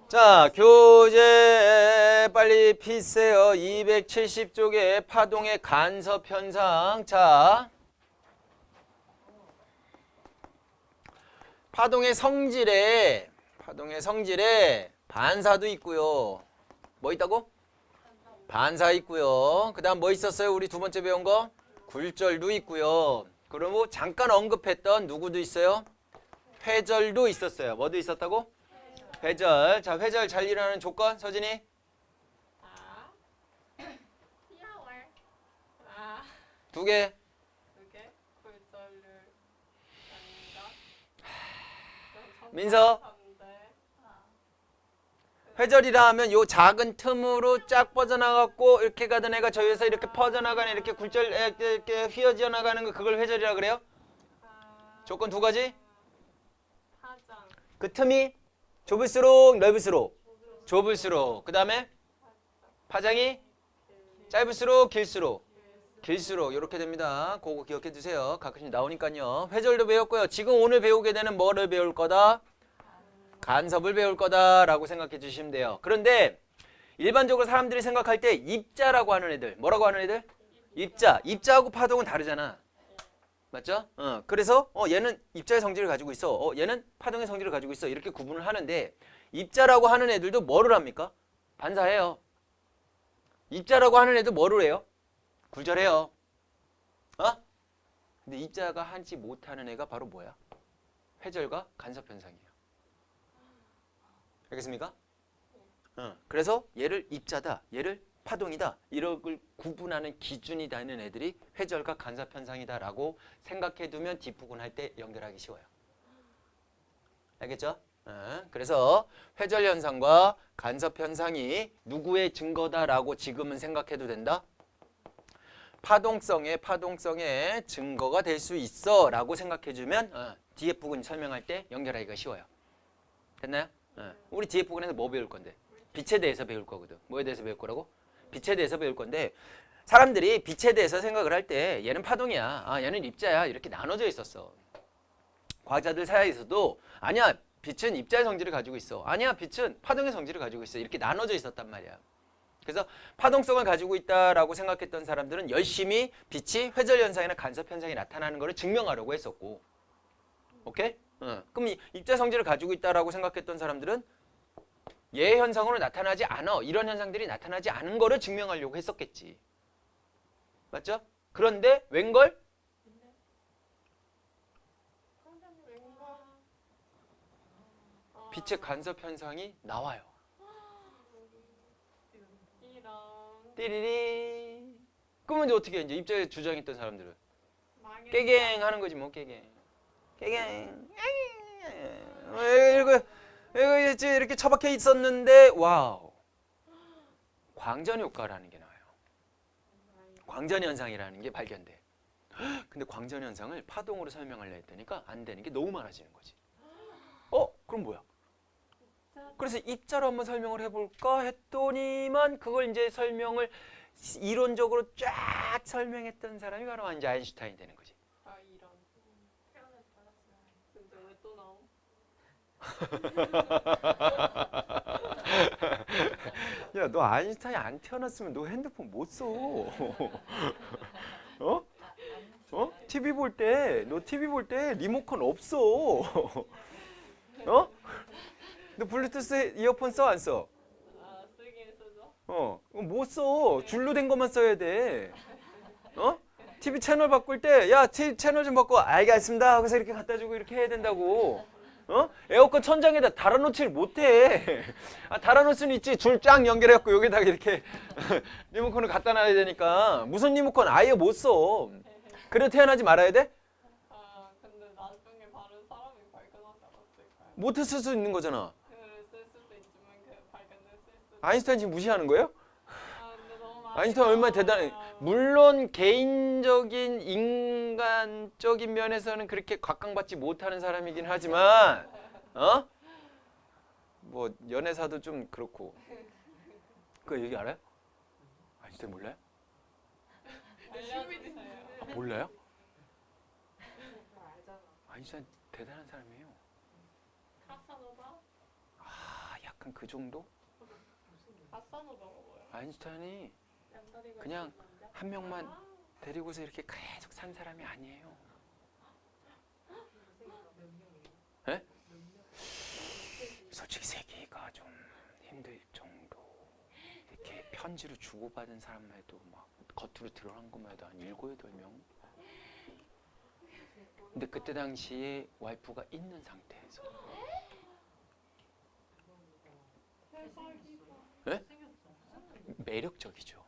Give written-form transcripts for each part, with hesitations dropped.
자, 교재 빨리 피세요. 270쪽에 파동의 간섭 현상. 자, 파동의 성질에 반사도 있고요. 뭐 있다고? 반사 있고요. 그 다음 뭐 있었어요? 우리 두 번째 배운 거? 굴절도 있고요. 그리고 잠깐 언급했던 누구도 있어요? 회절도 있었어요. 뭐도 있었다고? 회절. 자, 회절 잘 일어나는 조건, 서진이? 두 개. 민서? 회절이라 하면 요 작은 틈으로 쫙 뻗어나갔고 이렇게 가던 애가 저기서 이렇게 퍼져나가는 이렇게 굴절 이렇게 휘어져 나가는 거 그걸 회절이라 그래요? 조건 두 가지? 그 틈이 좁을수록 넓을수록 좁을수록 그 다음에 파장이 짧을수록 길수록 이렇게 됩니다. 그거 기억해 두세요. 가끔씩 나오니까요. 회절도 배웠고요. 지금 오늘 배우게 되는 뭐를 배울 거다? 간섭을 배울 거다라고 생각해 주시면 돼요. 그런데 일반적으로 사람들이 생각할 때 입자라고 하는 애들 뭐라고 하는 애들? 입자하고 파동은 다르잖아. 맞죠? 그래서 얘는 입자의 성질을 가지고 있어. 얘는 파동의 성질을 가지고 있어. 이렇게 구분을 하는데 입자라고 하는 애들도 뭐를 합니까? 반사해요. 입자라고 하는 애도 뭐를 해요? 굴절해요. 근데 입자가 하지 못하는 애가 바로 뭐야? 회절과 간섭 현상이에요. 알겠습니까? 그래서 얘를 입자다, 얘를 파동이다 이걸 구분하는 기준이 되는 애들이 회절과 간섭 현상이다라고 생각해두면 뒷부분 할 때 연결하기 쉬워요. 알겠죠? 그래서 회절 현상과 간섭 현상이 누구의 증거다라고 지금은 생각해도 된다? 파동성의 증거가 될 수 있어라고 생각해주면 뒤에 부분 설명할 때 연결하기가 쉬워요. 됐나요? 우리 뒤에 부분에서 뭐 배울 건데? 빛에 대해서 배울 거거든. 뭐에 대해서 배울 거라고? 빛에 대해서 배울 건데 사람들이 빛에 대해서 생각을 할 때 얘는 파동이야, 얘는 입자야 이렇게 나눠져 있었어. 과학자들 사이에서도 아니야, 빛은 입자의 성질을 가지고 있어. 아니야, 빛은 파동의 성질을 가지고 있어. 이렇게 나눠져 있었단 말이야. 그래서 파동성을 가지고 있다라고 생각했던 사람들은 열심히 빛이 회절 현상이나 간섭 현상이 나타나는 것을 증명하려고 했었고, 오케이? 그럼 입자 성질을 가지고 있다라고 생각했던 사람들은 얘 현상으로 나타나지 않아. 이런 현상들이 나타나지 않은 거를 증명하려고 했었겠지. 맞죠? 그런데 웬걸? 빛의 간섭 현상이 나와요. 띠리리. 그러면 이제 어떻게 해? 이제 입자에 주장했던 사람들은 깨갱 하는 거지 뭐. 깨갱. 이거 이렇게 처박혀 있었는데 와우, 광전 효과라는 게 나와요. 광전 현상이라는 게 발견돼. 근데 광전 현상을 파동으로 설명하려 했다니까 안 되는 게 너무 많아지는 거지. 그럼 뭐야? 그래서 입자로 한번 설명을 해볼까 했더니만 그걸 이제 설명을 이론적으로 쫙 설명했던 사람이 바로 이제 아인슈타인이 되는 거지. 이런. 근데 왜 또 나옴? 야, 너 아인슈타인 안 태어났으면 너 핸드폰 못 써. TV 볼 때, 너 TV 볼 때 리모컨 없어. 너 블루투스 이어폰 써, 안 써? 쓰긴 쓰죠. 못 써. 줄로 된 것만 써야 돼. TV 채널 바꿀 때, 야, 채널 좀 바꿔. 알겠습니다. 하고서 이렇게 갖다 주고 이렇게 해야 된다고. 에어컨 천장에다 달아놓지를 못해. 달아놓을 수는 있지. 줄 쫙 연결해갖고 여기다가 이렇게 리모컨을 갖다 놔야 되니까. 무슨 리모컨 아예 못 써. 그래 태어나지 말아야 돼? 근데 나중에 다른 사람이 발견하지 않았을까요? 못했을 수 있는 거잖아. 쓸 수도 있지만 발견됐을 수도. 아인슈타인 지금 무시하는 거예요? 근데 너무 아인슈타인 얼마나 대단해. 물론 개인적인 인간적인 면에서는 그렇게 각광받지 못하는 사람이긴 하지만 뭐 연애사도 좀 그렇고. 그거 얘기 알아요? 아인슈타인 몰라요? 알려주세요. 몰라요? 아인슈타인 대단한 사람이에요. 카사노바? 약간 약간 그 정도? 아싸노가 뭐예요? 아인슈타인이 양다리가 그냥 있는 남자? 한 명만 데리고서 이렇게 계속 산 사람이 아니에요. 예? 솔직히 세계가 좀 힘들 정도. 이렇게 편지로 주고받은 사람만 해도 막 겉으로 드러난 것만 해도 한 7, 8명. 근데 그때 당시에 와이프가 있는 상태에서. 예? 매력적이죠.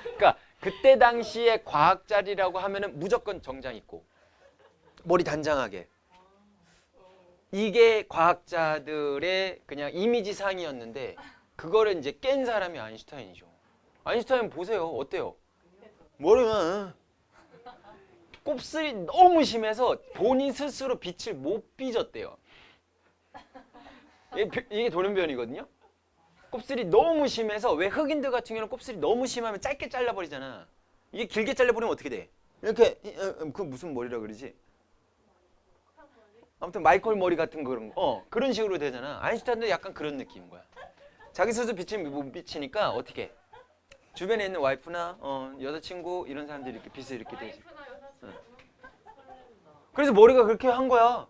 그러니까 그때 당시에 과학자리라고 하면은 무조건 정장 입고 머리 단장하게. 이게 과학자들의 그냥 이미지상이었는데 그거를 이제 깬 사람이 아인슈타인이죠. 아인슈타인 보세요. 어때요? 머리가 곱슬이 너무 심해서 본인 스스로 빛을 못 빚었대요. 이게 돌연변이거든요. 곱슬이 너무 심해서 왜 흑인들 같은 경우는 곱슬이 너무 심하면 짧게 잘라버리잖아. 이게 길게 잘라버리면 어떻게 돼? 이렇게 그 무슨 머리라 그러지? 아무튼 마이콜 머리 같은 그런 식으로 되잖아. 아인슈타인도 약간 그런 느낌인 거야. 자기 스스로 빛을 못 비치니까 어떻게? 주변에 있는 와이프나 여자친구 이런 사람들이 이렇게 빛을 이렇게 되지. 그래서 머리가 그렇게 한 거야.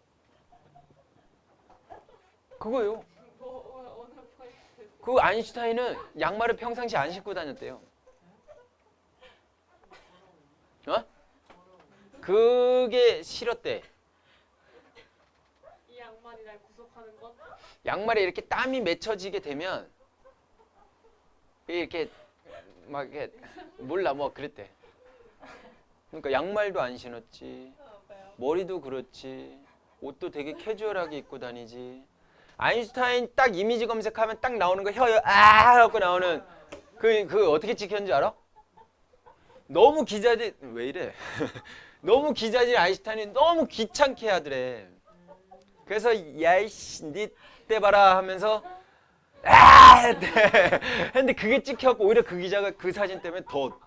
그거예요. 그 아인슈타인은 양말을 평상시 안 신고 다녔대요. 어? 그게 싫었대. 이 양말이 날 구속하는 건? 양말에 이렇게 땀이 맺혀지게 되면 이렇게 막 이렇게 몰라 뭐 그랬대. 그러니까 양말도 안 신었지. 머리도 그렇지. 옷도 되게 캐주얼하게 입고 다니지. 아인슈타인 딱 이미지 검색하면 딱 나오는 거 혀요 하고 나오는 그 어떻게 찍혔는지 알아? 너무 기자들 왜 이래? 너무 기자들 아인슈타인이 너무 귀찮게 하더래. 그래서 야이씨 니때 봐라 하면서 했는데 그게 찍혔고 오히려 그 기자가 그 사진 때문에 더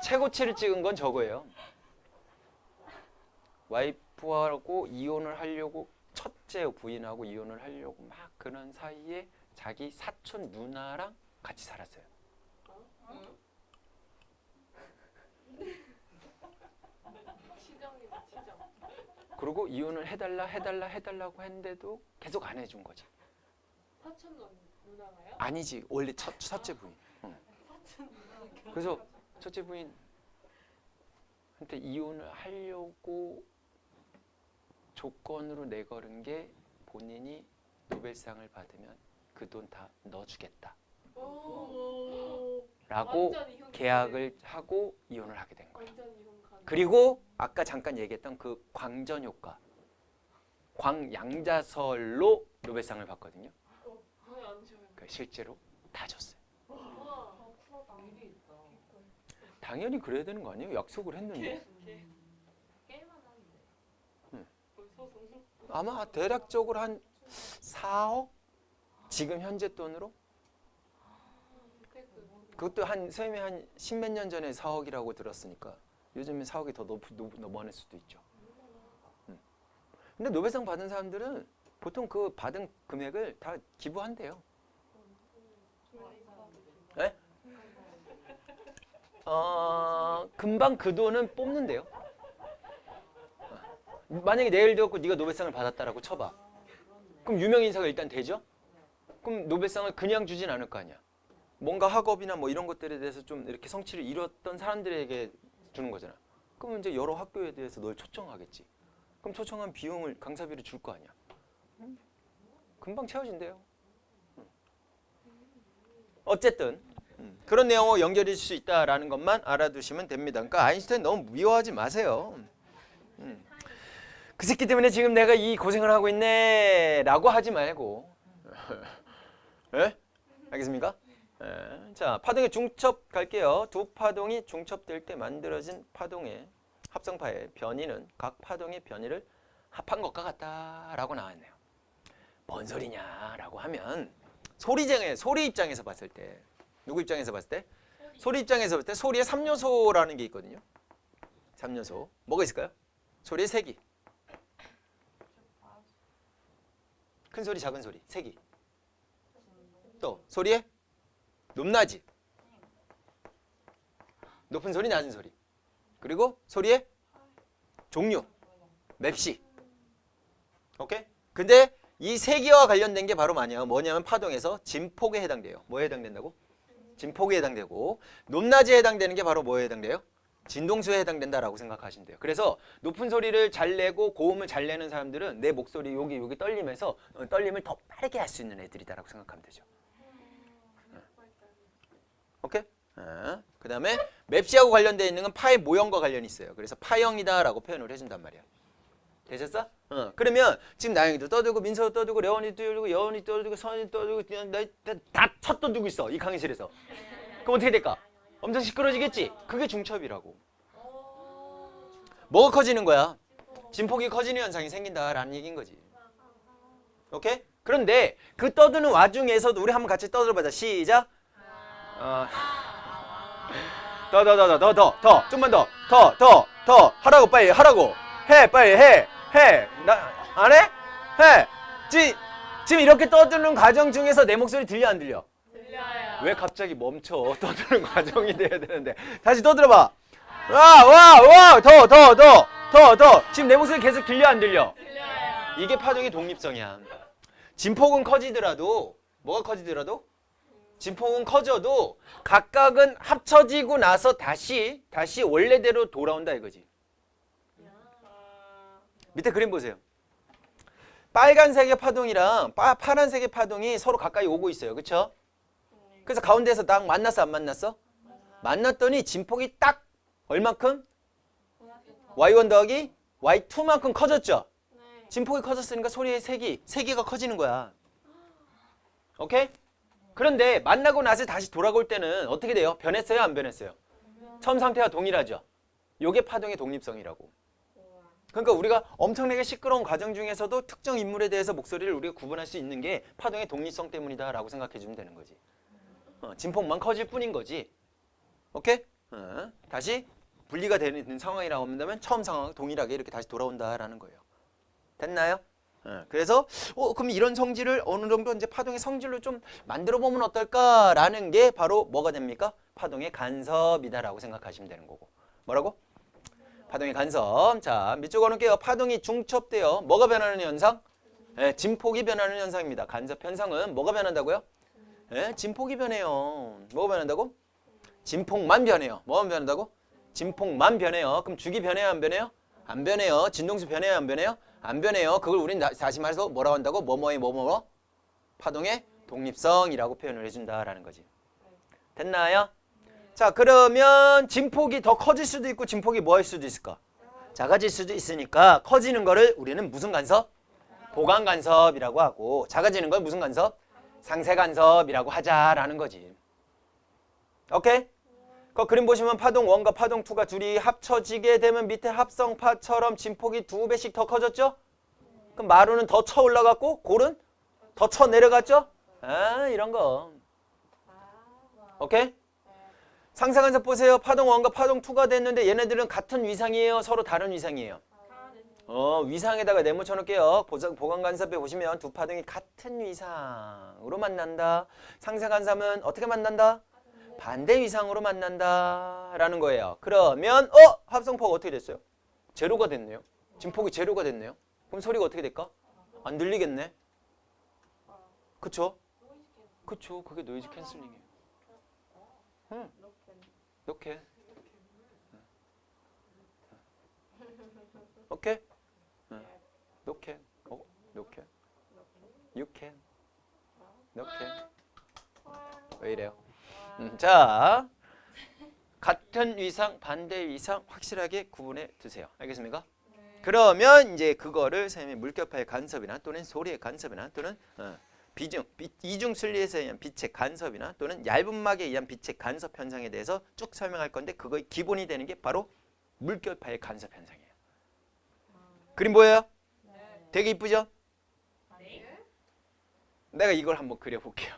최고치를 찍은 건 저거예요. 와이프하고 이혼을 하려고 첫째 부인하고 이혼을 하려고 막 그런 사이에 자기 사촌 누나랑 같이 살았어요. 치정이다 치정. 그리고 이혼을 해달라고 했는데도 계속 안 해준 거지. 사촌 누나가요? 아니지 원래 첫째 부인. 그래서 첫째 부인한테 이혼을 하려고 조건으로 내걸은 게 본인이 노벨상을 받으면 그 돈 다 넣어주겠다 라고 계약을 하고 이혼을 하게 된 거예요. 완전 이혼 가능. 그리고 아까 잠깐 얘기했던 그 광전 효과 광양자설로 노벨상을 받거든요. 왜안 줘요? 실제로 다 줬어요. 우와. 쿨하다. 당연히 그래야 되는 거 아니에요? 약속을 했는데. 게임만 하는데. 소송. 아마 대략적으로 한 4억? 지금 현재 돈으로? 그것도 쌤이 한 10몇 년 전에 4억이라고 들었으니까 요즘엔 4억이 더 넘어갈 수도 있죠. 근데 노벨상 받은 사람들은 보통 그 받은 금액을 다 기부한대요. 네? 금방 그 돈은 뽑는데요. 만약에 내일 되었고 네가 노벨상을 받았다라고 쳐봐. 그럼 유명 인사가 일단 되죠? 그럼 노벨상을 그냥 주진 않을 거 아니야. 뭔가 학업이나 뭐 이런 것들에 대해서 좀 이렇게 성취를 이뤘던 사람들에게 주는 거잖아. 그럼 이제 여러 학교에 대해서 널 초청하겠지. 그럼 초청한 비용을 강사비를 줄 거 아니야. 금방 채워진대요. 어쨌든 그런 내용으로 연결일 수 있다라는 것만 알아두시면 됩니다. 그러니까 아인슈타인 너무 미워하지 마세요. 그 새끼 때문에 지금 내가 이 고생을 하고 있네 라고 하지 말고 예? 알겠습니까? 예. 자, 파동의 중첩 갈게요. 두 파동이 중첩될 때 만들어진 파동의 합성파의 변이는 각 파동의 변이를 합한 것과 같다라고 나왔네요. 뭔 소리냐라고 하면 소리 입장에서 봤을 때 누구 입장에서 봤을 때? 소리 입장에서 볼 때 소리의 3요소라는 게 있거든요. 3요소. 뭐가 있을까요? 소리의 세기. 큰 소리, 작은 소리, 세기. 또 소리의 높낮이. 높은 소리, 낮은 소리. 그리고 소리의 종류, 맵시. 오케이? 근데 이 세기와 관련된 게 바로 뭐냐면 파동에서 진폭에 해당돼요. 뭐에 해당된다고? 진폭에 해당되고 높낮이에 해당되는 게 바로 뭐에 해당돼요? 진동수에 해당된다라고 생각하시면 돼요. 그래서 높은 소리를 잘 내고 고음을 잘 내는 사람들은 내 목소리 여기 떨리면서 떨림을 더 빠르게 할 수 있는 애들이다라고 생각하면 되죠. 오케이? 그 다음에 맵시하고 관련되어 있는 건 파의 모형과 관련이 있어요. 그래서 파형이다라고 표현을 해준단 말이야. 되셨어? 그러면 지금 나영이도 떠들고 민서도 떠들고 레원이도 떠들고 여원이 떠들고 선이 떠들고 다 떠들고 있어. 이 강의실에서. 그럼 어떻게 될까? 엄청 시끄러지겠지? 그게 중첩이라고. 뭐가 커지는 거야? 진폭이 커지는 현상이 생긴다라는 얘기인 거지. 오케이? 그런데 그 떠드는 와중에서도 우리 한번 같이 떠들어보자. 시작. 더 좀만 더 하라고 빨리 하라고 해 빨리 해 나 안 해? 해 지금 이렇게 떠드는 과정 중에서 내 목소리 들려 안 들려? 들려요. 왜 갑자기 멈춰? 떠드는 과정이 돼야 되는데 다시 떠들어봐. 와 더 지금 내 목소리 계속 들려 안 들려? 들려요. 이게 파동의 독립성이야. 진폭은 커지더라도 뭐가 커지더라도 진폭은 커져도 각각은 합쳐지고 나서 다시 원래대로 돌아온다 이거지. 밑에 그림 보세요. 빨간색의 파동이랑 파란색의 파동이 서로 가까이 오고 있어요. 그렇죠? 그래서 가운데에서 딱 만났어 안 만났어? 만났더니 진폭이 딱 얼만큼? Y1 더하기 Y2만큼 커졌죠? 네. 진폭이 커졌으니까 소리의 세기가 커지는 거야. 오케이? 그런데 만나고 나서 다시 돌아올 때는 어떻게 돼요? 변했어요? 안 변했어요? 처음 상태와 동일하죠? 요게 파동의 독립성이라고. 그러니까 우리가 엄청나게 시끄러운 과정 중에서도 특정 인물에 대해서 목소리를 우리가 구분할 수 있는 게 파동의 독립성 때문이다라고 생각해 주면 되는 거지. 진폭만 커질 뿐인 거지. 오케이? 다시 분리가 되는 상황이라고 한다면 처음 상황과 동일하게 이렇게 다시 돌아온다라는 거예요. 됐나요? 그래서 그럼 이런 성질을 어느 정도 이제 파동의 성질로 좀 만들어 보면 어떨까라는 게 바로 뭐가 됩니까? 파동의 간섭이다라고 생각하시면 되는 거고. 뭐라고? 파동의 간섭. 자, 밑줄 그어놓을게요. 파동이 중첩돼요. 뭐가 변하는 현상? 진폭이 변하는 현상입니다. 간섭 현상은 뭐가 변한다고요? 진폭이 변해요. 뭐가 변한다고? 진폭만 변해요. 뭐만 변한다고? 진폭만 변해요. 그럼 죽이 변해요? 안 변해요? 안 변해요. 진동수 변해요? 안 변해요? 안 변해요. 그걸 우린 다시 말해서 뭐라고 한다고? 뭐뭐 파동의 독립성이라고 표현을 해준다라는 거지. 됐나요? 자, 그러면 진폭이 더 커질 수도 있고 진폭이 뭐 할 수도 있을까? 작아질 수도 있으니까 커지는 거를 우리는 무슨 간섭? 보강 간섭이라고 하고 작아지는 걸 무슨 간섭? 상쇄 간섭이라고 하자라는 거지. 오케이? 그 그림 보시면 파동 1과 파동 2가 둘이 합쳐지게 되면 밑에 합성파처럼 진폭이 2배씩 더 커졌죠? 그럼 마루는 더 쳐 올라갔고 골은 더 쳐 내려갔죠? 이런 거. 오케이? 상쇄간섭 보세요. 파동 1과 파동 2가 됐는데 얘네들은 같은 위상이에요? 서로 다른 위상이에요? 위상에다가 네모쳐 놓을게요. 보강간섭에 보시면 두 파동이 같은 위상으로 만난다. 상쇄간섭은 어떻게 만난다? 반대 위상으로 만난다라는 거예요. 그러면 합성파가 어떻게 됐어요? 제로가 됐네요. 진폭이 제로가 됐네요. 그럼 소리가 어떻게 될까? 안 들리겠네. 그쵸? 그쵸. 그게 노이즈 캔슬링이에요. 이렇게. 오케이? 이렇게. 이렇게. You can. 이렇게. 왜 이래요? 자, 같은 위상, 반대 위상 확실하게 구분해 두세요. 알겠습니까? 그러면 이제 그거를 선생님이 물결파의 간섭이나 또는 소리의 간섭이나 또는 이중 순리에서 의한 빛의 간섭이나 또는 얇은 막에 의한 빛의 간섭 현상에 대해서 쭉 설명할 건데 그거의 기본이 되는 게 바로 물결파의 간섭 현상이에요. 그림 보여요? 되게 이쁘죠? 내가 이걸 한번 그려볼게요.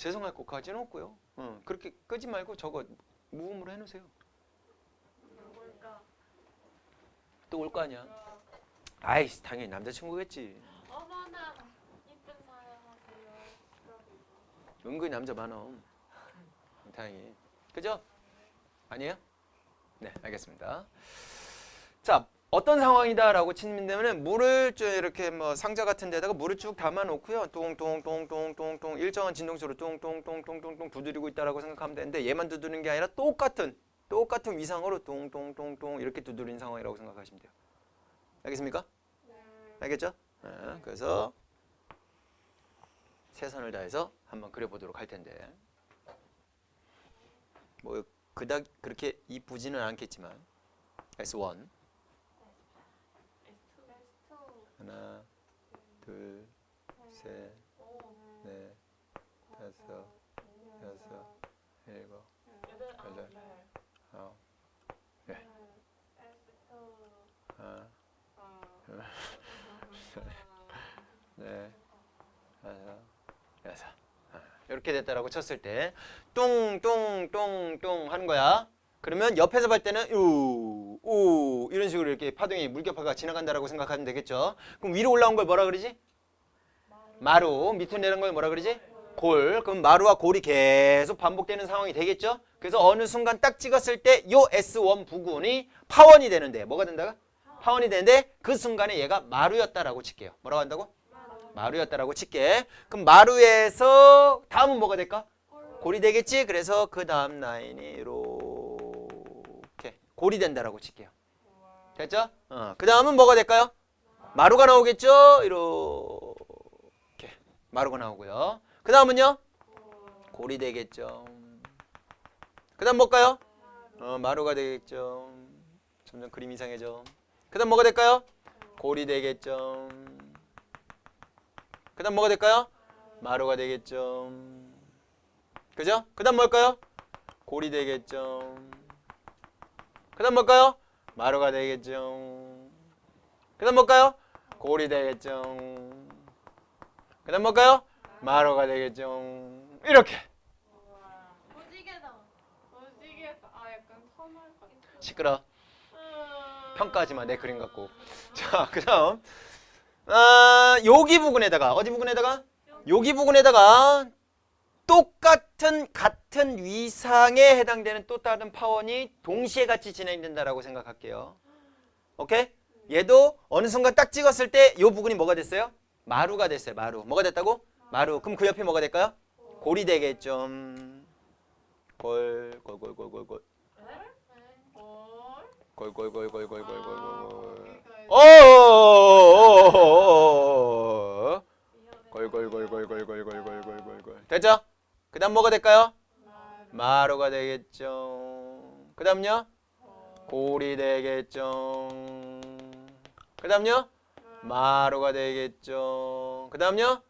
죄송할 것까지는 없고요. 그렇게 끄지 말고 저거 무음으로 해놓으세요. 또 올 거 아니야. 아이씨 당연히 남자친구겠지. 어머나 이쁜 사연하세요. 은근히 남자 많아. 다행히. 그죠? 아니에요? 네, 알겠습니다. 자, 어떤 상황이다라고 치면은 물을 쭉 이렇게 뭐 상자 같은 데다가 물을 쭉 담아 놓고요. 똥똥똥똥똥똥 일정한 진동수로 똥똥똥똥똥똥 두드리고 있다라고 생각하면 되는데 얘만 두드리는 게 아니라 똑같은 위상으로 똥똥똥똥 이렇게 두드리는 상황이라고 생각하시면 돼요. 알겠습니까? 알겠죠? 네, 그래서 최선을 다해서 한번 그려보도록 할 텐데 뭐 그닥 그렇게 이쁘지는 않겠지만 S1 하나 둘 셋 넷 다섯 여섯 일곱 여덟 아홉 하나 네 다섯 여섯 이렇게 됐다라고 쳤을 때 뚱뚱뚱뚱 하는 거야. 그러면 옆에서 볼 때는 우 이런 식으로 이렇게 파동이 물결파가 지나간다라고 생각하면 되겠죠. 그럼 위로 올라온 걸 뭐라 그러지? 마루. 밑으로 내려온 걸 뭐라 그러지? 골. 그럼 마루와 골이 계속 반복되는 상황이 되겠죠. 그래서 어느 순간 딱 찍었을 때 요 S1 부근이 파원이 되는데 뭐가 된다가? 파원이 되는데 그 순간에 얘가 마루였다라고 칠게요. 뭐라고 한다고? 마루였다라고 칠게. 그럼 마루에서 다음은 뭐가 될까? 골이 되겠지. 그래서 그 다음 라인이 이렇게 골이 된다라고 칠게요. 됐죠? 그 다음은 뭐가 될까요? 마루가 나오겠죠. 이렇게 마루가 나오고요. 그 다음은요? 골이 되겠죠. 그 다음 뭘까요? 마루가 되겠죠. 점점 그림 이상해져. 그 다음 뭐가 될까요? 골이 되겠죠. 그 다음 뭐가 될까요? 마루가 되겠죠. 그죠? 그 다음 뭘까요? 골이 되겠죠. 그 다음 뭘까요? 마루가 되겠죠. 그 다음 뭘까요? 골이 되겠죠. 그 다음 뭘까요? 마루가 되겠죠. 이렇게. 무지개다. 무지개다. 아 약간 터널 같은. 시끄러. 평가하지 마. 내 그림 갖고. 자, 그 다음. 여기 부분에다가 어디 부분에다가? 여기 부분에다가 같은 위상에 해당되는 또 다른 파원이 동시에 같이 진행된다라고 생각할게요. 오케이? 얘도 어느 순간 딱 찍었을 때 이 부분이 뭐가 됐어요? 마루가 됐어요. 마루. 뭐가 됐다고? 마루. 그럼 그 옆이 뭐가 될까요? 골이 되겠죠. 골. 됐죠? 그 다음 뭐가 될까요? 마루가 되겠죠. 그 다음요? 골이 되겠죠. 그 다음요? 마루가 되겠죠. 그 다음요?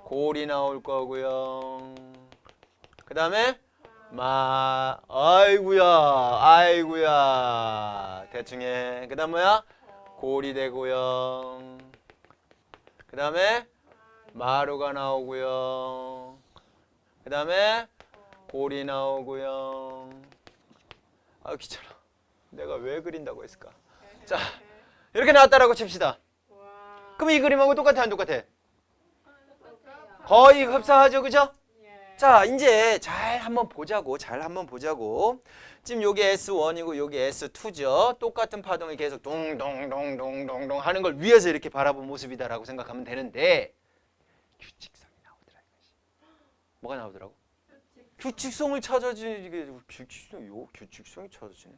골이 나올 거고요. 그 다음에 아이고야 대충 해. 그 다음 뭐야? 골이 되고요. 그 다음에 마루가 나오고요. 그 다음에 골이 나오고요. 아 귀찮아. 내가 왜 그린다고 했을까? 자 이렇게 나왔다라고 칩시다. 그럼 이 그림하고 똑같아 안 똑같아? 거의 흡사하죠, 그죠? 자 이제 잘 한번 보자고. 지금 여기 S1이고 여기 S2죠. 똑같은 파동이 계속 동동동동동동 하는 걸 위에서 이렇게 바라본 모습이다라고 생각하면 되는데 규칙성이 나오더라 이것이. 뭐가 나오더라고? 규칙성을 찾아지게 규칙성이 찾아지네.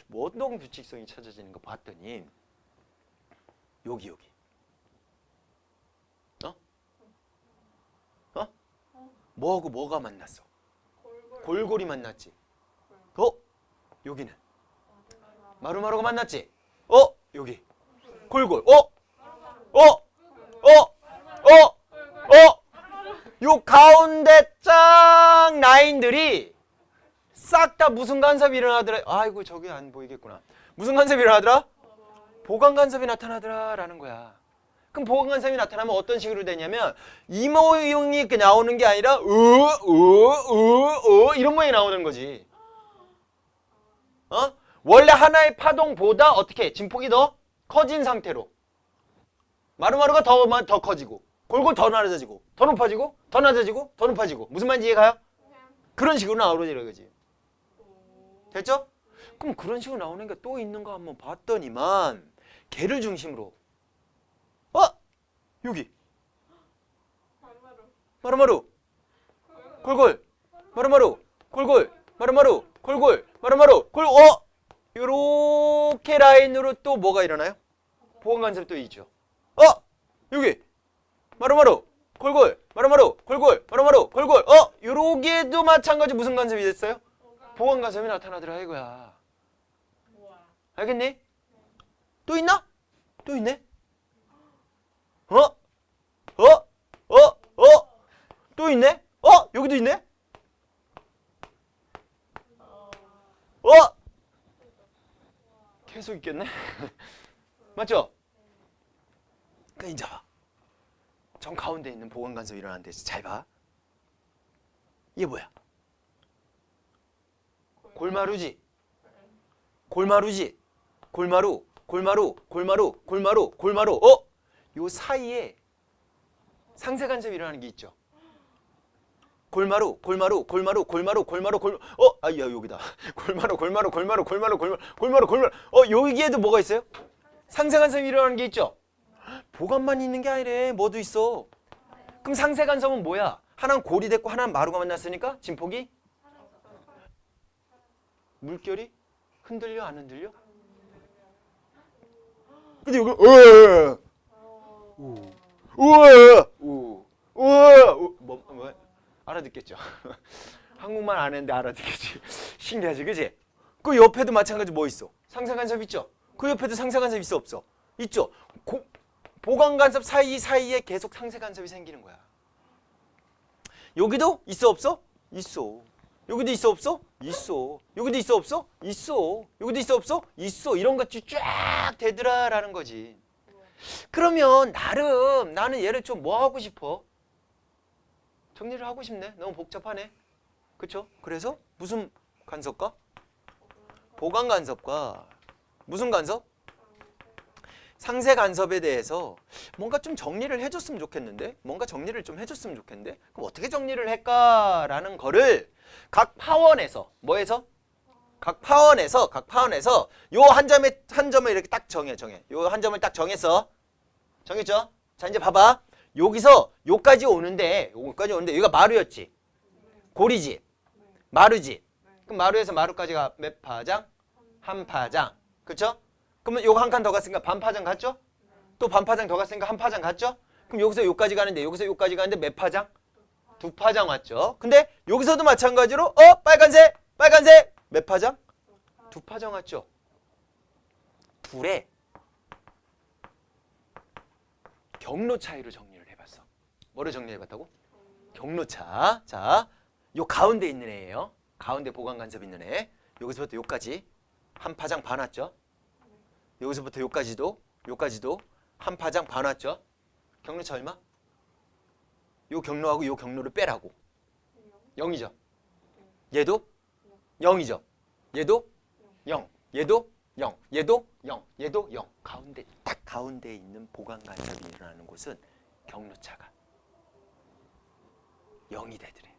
뭐 어떤 규칙성이 찾아지는 거 봤더니 여기 뭐하고 뭐가 만났어? 골골이 만났지. 여기는 마루마루가 만났지. 여기 골골. 요 가운데 짱 라인들이 싹 다 무슨 간섭이 일어나더라. 아이고 저기 안 보이겠구나. 무슨 간섭이 일어나더라? 보강 간섭이 나타나더라 라는 거야. 그럼 보강간섭이 나타나면 어떤 식으로 되냐면 이 모양이 이렇게 나오는 게 아니라 이런 모양이 나오는 거지. 원래 하나의 파동보다 어떻게 진폭이 더 커진 상태로 마루마루가 더 커지고 골골 더 낮아지고 더 높아지고 더 낮아지고 더 높아지고 무슨 말인지 이해가요? 그런 식으로 나오는 거지. 됐죠? 그럼 그런 식으로 나오는 게 또 있는 거 한번 봤더니만 걔를 중심으로 여기 마루마루 골골 마루마루 골골 마루마루 골골 마루마루 골 요렇게 라인으로 또 뭐가 일어나요? 보강간섭이 또 있죠. 여기 마루마루 골골 마루마루 골골 마루마루 골골 요렇게도 마찬가지 무슨 간섭이 됐어요? 보강간섭이 나타나더라 이거야. 알겠니? 또 있나? 또 있네? 또 있네? 여기도 있네? 계속 있겠네? 맞죠? 그러니까 이제 봐. 정 가운데 있는 보강간섭이 일어나는 데서 잘 봐. 이게 뭐야? 골마루지? 골마루지? 골마루, 골마루, 골마루, 골마루, 골마루. 요 사이에 상세간섭이 일어나는 게 있죠. 골마루, 골마루, 골마루, 골마루, 골마루, 골마루. 야 여기다. 골마루, 골마루, 골마루, 골마루, 골마루, 골마루, 골마루. 여기에도 뭐가 있어요? 상세간섭이 일어나는 게 있죠. 보강만 있는 게 아니래. 뭐도 있어. 그럼 상세간섭은 뭐야? 하나는 골이 됐고 하나는 마루가 만났으니까 진폭이 물결이 흔들려 안 흔들려? 근데 여기 뭐 알아듣겠죠? 한국말 안 했는데 알아듣겠지. 신기하지, 그지? 그 옆에도 마찬가지 뭐 있어? 상세간섭 있죠? 그 옆에도 상세간섭 있어 없어? 있죠? 보강간섭 사이에 계속 상세간섭이 생기는 거야. 여기도 있어 없어? 있어. 여기도 있어 없어? 있어. 여기도 있어 없어? 있어. 여기도 있어 없어? 있어. 이런 것들이 쫙 되더라라는 거지. 그러면 나는 얘를 좀 뭐 하고 싶어? 정리를 하고 싶네. 너무 복잡하네. 그쵸? 그래서 무슨 간섭과? 보강간섭과 무슨 간섭? 상세 간섭에 대해서 뭔가 좀 정리를 해줬으면 좋겠는데? 뭔가 정리를 좀 해줬으면 좋겠는데? 그럼 어떻게 정리를 할까라는 거를 각 파원에서 뭐해서? 각 파원에서 요 한 점을 이렇게 딱 정해. 요 한 점을 딱 정했어. 정했죠? 자 이제 봐봐. 여기서 요까지 오는데 여기가 마루였지. 골이지. 마루지. 그럼 마루에서 마루까지가 몇 파장? 한 파장. 그쵸? 그러면 요거 한 칸 더 갔으니까 반 파장 갔죠? 또 반 파장 더 갔으니까 한 파장 갔죠? 그럼 여기서 요까지 가는데 여기서 요까지 가는데 몇 파장? 두 파장 왔죠? 근데 여기서도 마찬가지로 빨간색 몇 파장? 두 파장 왔죠? 둘의 경로 차이로 정리를 해봤어. 뭐를 정리해봤다고? 경로차. 자, 요 가운데 있는 애예요. 가운데 보강간섭 있는 애. 여기서부터 요까지 한 파장 반 왔죠? 여기서부터 요까지도 한 파장 반 왔죠? 경로차 얼마? 요 경로하고 요 경로를 빼라고. 0이죠. 얘도 0이죠. 얘도 0. 얘도 0. 얘도 0. 얘도 0. 가운데 딱 가운데에 있는 보강간섭이 일어나는 곳은 경로차가 0이 되더래.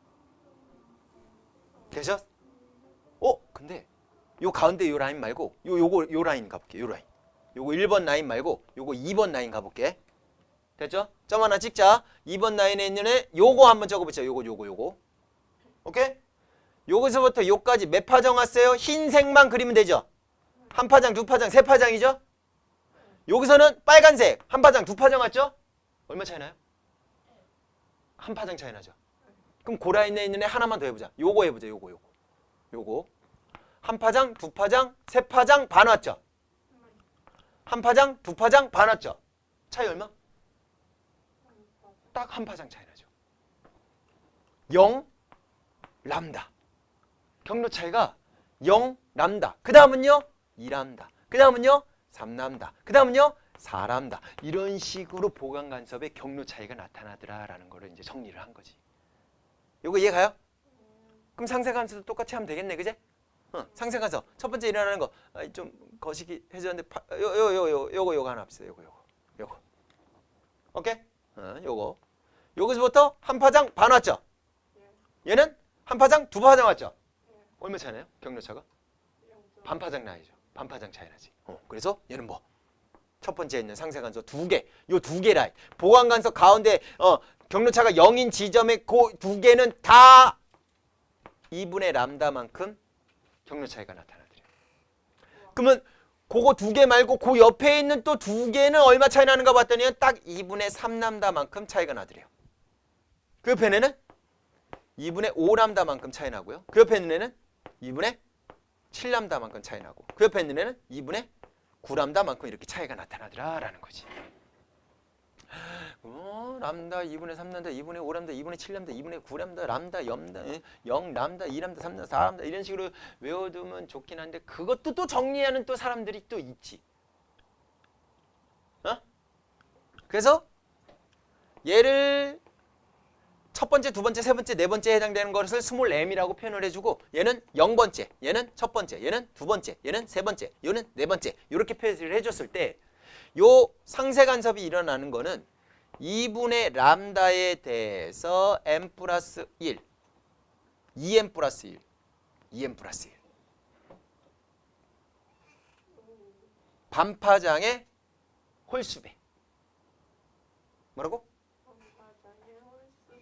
되셨? 근데 요 가운데 요 라인 말고 요 라인 가볼게. 요 라인. 요거 1번 라인 말고 요거 2번 라인 가볼게. 됐죠? 점 하나 찍자. 2번 라인에 있는 애 요거 한번 적어보자. 요거. 오케이? 요기서부터 요까지 몇 파장 왔어요? 흰색만 그리면 되죠? 한 파장, 두 파장, 세 파장이죠? 여기서는 빨간색 한 파장, 두 파장 왔죠? 얼마 차이 나요? 한 파장 차이 나죠? 그럼 그 라인에 있는 애 하나만 더 해보자. 요거 해보자. 요거. 한 파장, 두 파장, 세 파장 반 왔죠? 한 파장, 두 파장 반 왔죠? 차이 얼마? 딱 한 파장 차이 나죠. 0 람다. 경로 차이가 0 람다. 그 다음은요 2 람다. 그 다음은요 3 람다. 그 다음은요 사람다. 이런 식으로 보강 간섭의 경로 차이가 나타나더라라는 거를 이제 정리를 한 거지. 요거 이해가요? 그럼 상세 간섭도 똑같이 하면 되겠네, 그제? 상세 간섭 첫 번째 일어나는 거 좀 거시기 해줬는데 요거 하나 합시다. 요거. 오케이? 요거. 여기서부터 한 파장 반 왔죠? 얘는 한 파장 두 파장 왔죠? 얼마 차이 나요? 경로차가? 반 파장 나이죠. 반 파장 차이 나지. 그래서 얘는 뭐? 첫 번째 있는 상세 간섭 두 개. 요 두 개 라인. 보강 간섭 가운데 경로차가 0인 지점의 그 두 개는 다 2분의 람다만큼 경로 차이가 나타나더래요. 그러면 그거 두 개 말고 그 옆에 있는 또 두 개는 얼마 차이 나는가 봤더니 딱 2분의 3람다만큼 차이가 나더래요. 그 옆에 있는 애는 2분의 5람다만큼 차이 나고요. 그 옆에 있는 애는 2분의 7람다만큼 차이 나고 그 옆에 있는 애는 2분의 9람다만큼 이렇게 차이가 나타나더라라는 거지. 람다, 2분의 3람다, 2분의 5람다, 2분의 7람다, 2분의 9람다, 람다, 0람다, 2람다, 3람다, 4람다 이런 식으로 외워두면 좋긴 한데 그것도 또 정리하는 또 사람들이 또 있지. 그래서 얘를 첫 번째, 두 번째, 세 번째, 네 번째에 해당되는 것을 스몰 m이라고 표현을 해주고 얘는 0번째, 얘는 첫 번째, 얘는 두 번째, 얘는 세 번째, 얘는 네 번째 이렇게 표현을 해줬을 때 요 상세 간섭이 일어나는 거는 2분의 람다에 대해서 m 플러스 1, 2m 플러스 1, 2m 플러스 1 반파장의 홀수배. 뭐라고?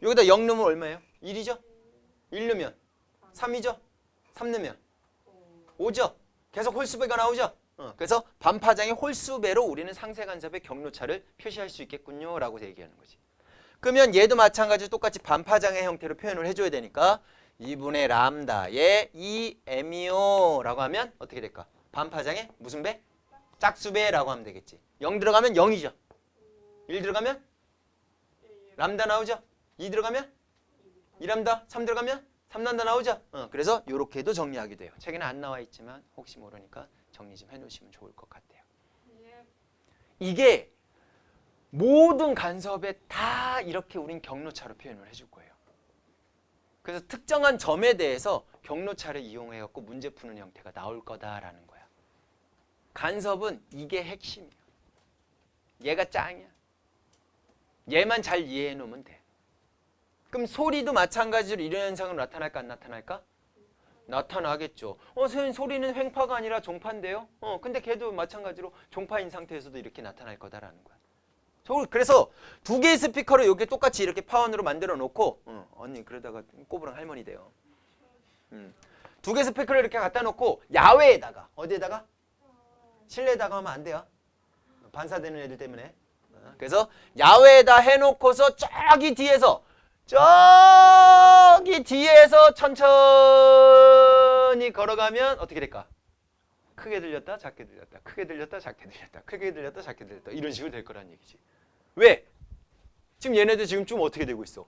여기다 0 넣으면 얼마예요? 1이죠? 1 넣으면 3이죠? 3 넣으면 5죠? 계속 홀수배가 나오죠? 그래서 반파장의 홀수배로 우리는 상세 간섭의 경로차를 표시할 수 있겠군요 라고 얘기하는 거지. 그러면 얘도 마찬가지로 똑같이 반파장의 형태로 표현을 해줘야 되니까 2분의 람다의 2m이요 라고 하면 어떻게 될까? 반파장의 무슨 배? 짝수배라고 하면 되겠지. 0 들어가면 0이죠. 1 들어가면 람다 나오죠. 2 들어가면 2람다, 3 들어가면 3람다 나오죠. 그래서 이렇게도 정리하게 돼요. 책에는 안 나와 있지만 혹시 모르니까 정리 좀 해놓으시면 좋을 것 같아요. 이게 모든 간섭에 다 이렇게 우린 경로차로 표현을 해줄 거예요. 그래서 특정한 점에 대해서 경로차를 이용해갖고 문제 푸는 형태가 나올 거다라는 거야. 간섭은 이게 핵심이야. 얘가 짱이야. 얘만 잘 이해해 놓으면 돼. 그럼 소리도 마찬가지로 이런 현상으로 나타날까 안 나타날까? 나타나겠죠. 선생님 소리는 횡파가 아니라 종파인데요. 근데 걔도 마찬가지로 종파인 상태에서도 이렇게 나타날 거다라는 거야. 그래서 두 개의 스피커를 여기 똑같이 이렇게 파원으로 만들어 놓고 언니 그러다가 꼬부랑 할머니 돼요. 두 개의 스피커를 이렇게 갖다 놓고 야외에다가 어디에다가? 실내에다가 하면 안 돼요. 반사되는 애들 때문에. 그래서 야외에다 해놓고서 저기 뒤에서 천천히 걸어가면 어떻게 될까? 크게 들렸다 작게 들렸다 크게 들렸다 작게 들렸다 크게 들렸다 작게 들렸다 이런 식으로 될 거란 얘기지. 왜? 지금 얘네들 지금 좀 어떻게 되고 있어?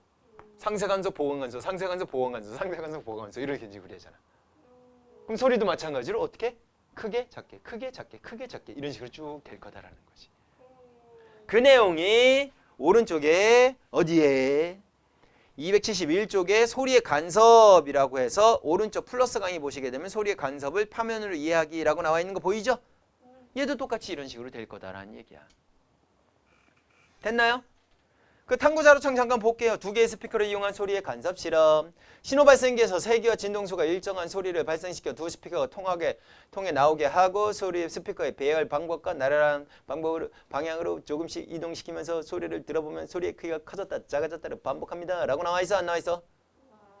상세간섭 보강간섭 상세간섭 보강간섭 상세간섭 보강간섭 이렇게 식으로 하잖아. 그럼 소리도 마찬가지로 어떻게? 크게 작게 크게 작게 크게 작게 이런 식으로 쭉 될 거다라는 거지. 그 내용이 오른쪽에 어디에? 271쪽에 소리의 간섭이라고 해서 오른쪽 플러스 강의 보시게 되면 소리의 간섭을 파면으로 이해하기라고 나와 있는 거 보이죠? 얘도 똑같이 이런 식으로 될 거다라는 얘기야. 됐나요? 그 탐구 자료창 잠깐 볼게요. 두 개의 스피커를 이용한 소리의 간섭 실험. 신호 발생기에서 세기와 진동수가 일정한 소리를 발생시켜 두 스피커가 통해 나오게 하고 소리 스피커의 배열 방법과 나열한 방향으로 조금씩 이동시키면서 소리를 들어보면 소리의 크기가 커졌다 작아졌다를 반복합니다. 라고 나와 있어 안 나와 있어?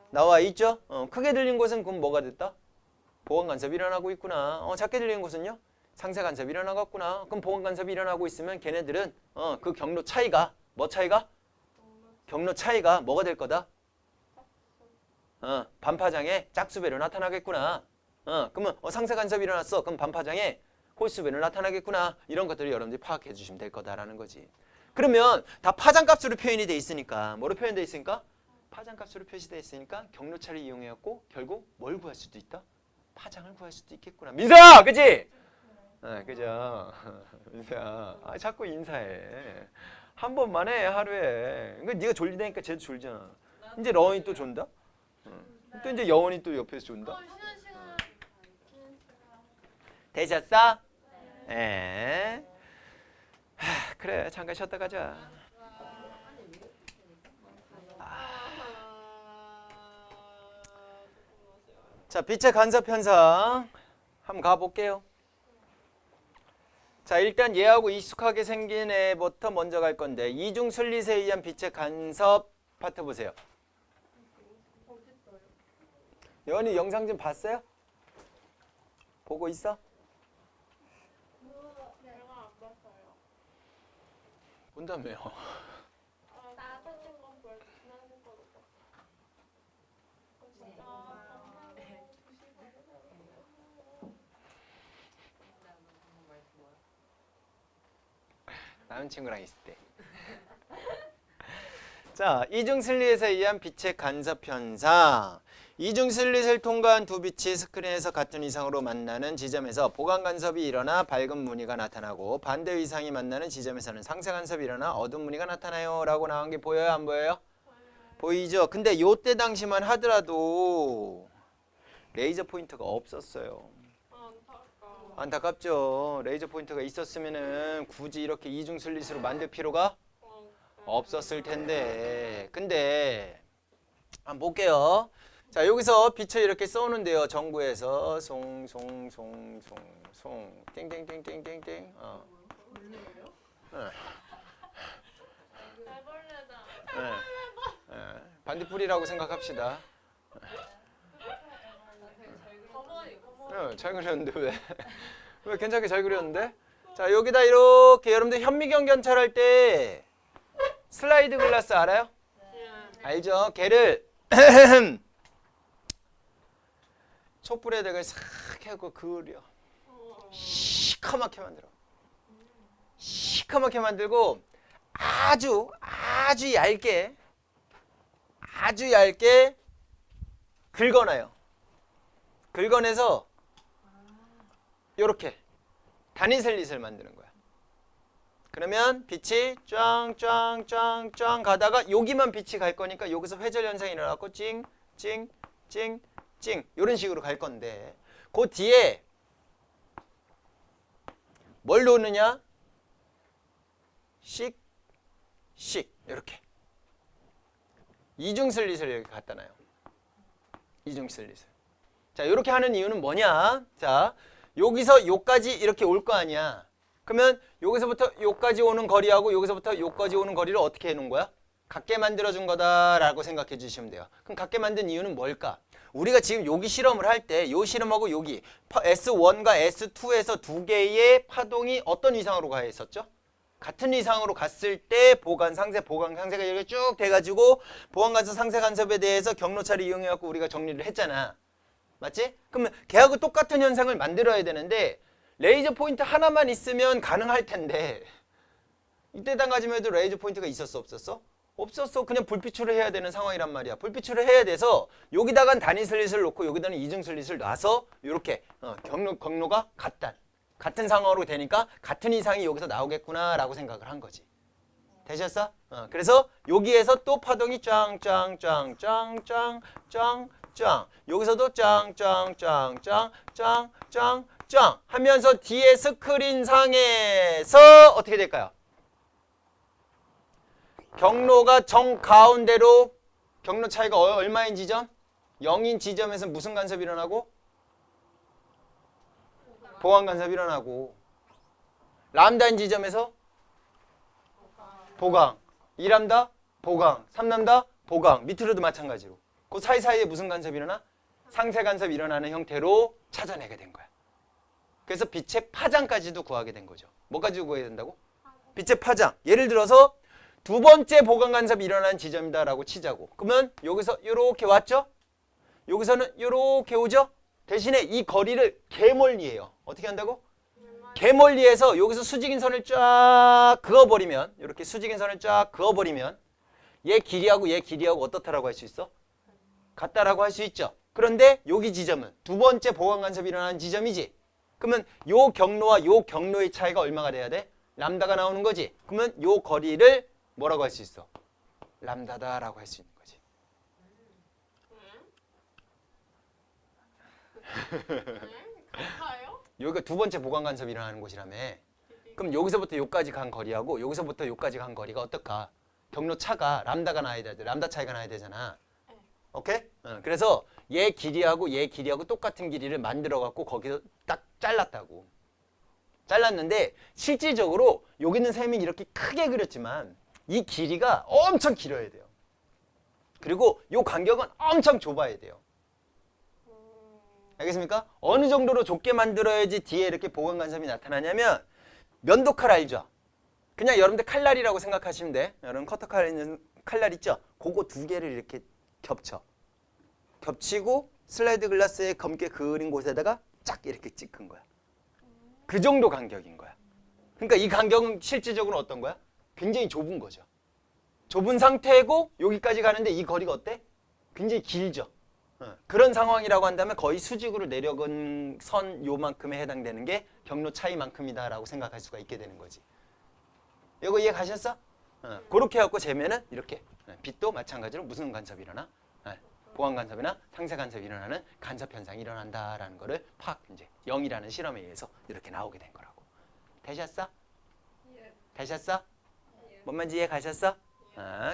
나와 있죠? 크게 들린 곳은 그럼 뭐가 됐다? 보강 간섭이 일어나고 있구나. 작게 들린 곳은요? 상세 간섭이 일어나갔구나. 그럼 보강 간섭이 일어나고 있으면 걔네들은 그 경로 차이가 뭐 차이가? 경로 차이가 뭐가 될 거다? 반파장의 짝수배로 나타나겠구나. 그러면 상세 간섭이 일어났어. 그럼 반파장의 홀수배로 나타나겠구나. 이런 것들을 여러분들이 파악해 주시면 될 거다라는 거지. 그러면 다 파장값으로 표현이 돼 있으니까 뭐로 표현돼 있으니까? 파장값으로 표시돼 있으니까 경로차를 이용해 갖고 결국 뭘 구할 수도 있다? 파장을 구할 수도 있겠구나. 민서야, 그치? 그죠? 민서야, 자꾸 인사해. 한 번만 해 하루에. 그러니까 네가 졸리다니까 쟤도 졸잖아. 이제 러원이 또 존다? 또 이제 여원이 또 옆에서 존다? 되셨어? 예. 그래, 잠깐 쉬었다 가자. 자, 빛의 간섭 현상 한번 가볼게요. 자, 일단 얘하고 익숙하게 생긴 애부터 먼저 갈 건데 이중 슬릿에 의한 빛의 간섭 파트 보세요. 여원이 영상 좀 봤어요? 보고 있어? 내가 안 봤어요. 본다며요. 나 사진 건 보여줘. 지난 거도 봤어. 나는 친구랑 있을 때. 자, 이중 슬릿에 의한 빛의 간섭 현상. 이중 슬릿을 통과한 두 빛이 스크린에서 같은 위상으로 만나는 지점에서 보강 간섭이 일어나 밝은 무늬가 나타나고 반대 위상이 만나는 지점에서는 상쇄 간섭이 일어나 어두운 무늬가 나타나요 라고 나온 게 보여요? 안 보여요? 보이죠? 근데 요때 당시만 하더라도 레이저 포인터가 없었어요. 안타깝죠. 레이저 포인터가 있었으면은 굳이 이렇게 이중 슬릿으로 만들 필요가 없었을 텐데. 근데 한번 볼게요. 자, 여기서 빛을 이렇게 써오는데요. 정부에서 송송송송송 띵띵띵띵띵띵. 반딧불이라고 생각합시다. 잘 그렸는데 왜? 왜 괜찮게 잘 그렸는데? 자, 여기다 이렇게 여러분들 현미경 견찰할 때 슬라이드 글라스 알아요? 알죠? 걔를 촛불에다가 싹 하고 그려. 시커멓게 만들어. 시커멓게 만들고 아주 얇게 긁어놔요. 긁어내서 요렇게 단위 슬릿을 만드는 거야. 그러면 빛이 짱짱짱짱 가다가 여기만 빛이 갈 거니까 여기서 회절 현상이 일어나고 찡찡찡찡 이런 식으로 갈 건데 그 뒤에 뭘 놓느냐? 씩 이렇게 이중 슬릿을 여기 갖다 놔요. 이중 슬릿을. 자, 이렇게 하는 이유는 뭐냐? 자, 여기서 요까지 이렇게 올 거 아니야. 그러면 여기서부터 요까지 오는 거리하고 여기서부터 요까지 오는 거리를 어떻게 해놓은 거야? 같게 만들어준 거다라고 생각해 주시면 돼요. 그럼 같게 만든 이유는 뭘까? 우리가 지금 여기 실험을 할 때 요 실험하고 여기 S1과 S2에서 두 개의 파동이 어떤 위상으로 가 있었죠? 같은 위상으로 갔을 때 보강, 상쇄 상쇄가 이렇게 쭉 돼가지고 보강 간섭, 상쇄 간섭에 대해서 경로차를 이용해갖고 우리가 정리를 했잖아. 맞지? 그러면 걔하고 똑같은 현상을 만들어야 되는데 레이저 포인트 하나만 있으면 가능할 텐데 이때 당까지만 해도 레이저 포인트가 있었어 없었어? 없었어. 그냥 불빛으로 해야 되는 상황이란 말이야. 불빛으로 해야 돼서 여기다간 단위 슬릿을 놓고 여기다는 이중 슬릿을 놔서 이렇게 경로가 같은 상황으로 되니까 같은 이상이 여기서 나오겠구나 라고 생각을 한 거지. 되셨어? 그래서 여기에서 또 파동이 짱짱짱짱짱짱 여기서도 짱짱짱짱짱짱 하면서 뒤에 스크린상에서 어떻게 될까요? 경로가 정가운데로 경로 차이가 얼마인 지점? 0인 지점에서 무슨 간섭이 일어나고? 보강 간섭이 일어나고 람다인 지점에서 보강 2람다 보강 3람다 보강 밑으로도 마찬가지로 그 사이사이에 무슨 간섭이 일어나? 상쇄 간섭이 일어나는 형태로 찾아내게 된 거야. 그래서 빛의 파장까지도 구하게 된 거죠. 뭐까지 구해야 된다고? 빛의 파장. 예를 들어서 두 번째 보강 간섭이 일어나는 지점이다라고 치자고. 그러면 여기서 이렇게 왔죠? 여기서는 이렇게 오죠? 대신에 이 거리를 개멀리해요. 어떻게 한다고? 개멀리해서 여기서 수직인 선을 쫙 그어버리면 이렇게 수직인 선을 쫙 그어버리면 얘 길이하고 어떻다라고 할 수 있어? 같다라고 할 수 있죠. 그런데 여기 지점은 두 번째 보강 간섭이 일어나는 지점이지. 그러면 요 경로와 요 경로의 차이가 얼마가 돼야 돼? 람다가 나오는 거지. 그러면 요 거리를 뭐라고 할 수 있어? 람다다라고 할 수 있는 거지. 같아요? 여기가 두 번째 보강 간섭이 일어나는 곳이라며. 그럼 여기서부터 여기까지 간 거리하고 여기서부터 여기까지 간 거리가 어떨까? 경로 차가 람다가 나야 돼. 람다 차이가 나야 되잖아. 네. 오케이? 그래서 얘 길이하고 얘 길이하고 똑같은 길이를 만들어 갖고 거기서 딱 잘랐다고. 잘랐는데 실질적으로 여기 있는 셈이 이렇게 크게 그렸지만 이 길이가 엄청 길어야 돼요. 그리고 이 간격은 엄청 좁아야 돼요. 알겠습니까? 어느 정도로 좁게 만들어야지 뒤에 이렇게 보강 간섭이 나타나냐면 면도칼 알죠? 그냥 여러분들 칼날이라고 생각하시면 돼. 여러분 커터칼 있는 칼날 있죠? 그거 두 개를 이렇게 겹쳐. 겹치고 슬라이드 글라스에 검게 그린 곳에다가 쫙 이렇게 찍은 거야. 그 정도 간격인 거야. 그러니까 이 간격은 실질적으로 어떤 거야? 굉장히 좁은 거죠. 좁은 상태고 여기까지 가는데 이 거리가 어때? 굉장히 길죠. 그런 상황이라고 한다면 거의 수직으로 내려간 선 요만큼에 해당되는 게 경로 차이만큼이다라고 생각할 수가 있게 되는 거지. 이거 이해 가셨어? 그렇게 해갖고 재면은 이렇게 빛도 마찬가지로 무슨 간섭이 일어나? 보강 간섭이나 상세 간섭이 일어나는 간섭 현상이 일어난다라는 거를 이제 0이라는 실험에 의해서 이렇게 나오게 된 거라고. 되셨어? 예. 되셨어? 예. 뭔 말인지 이해 가셨어?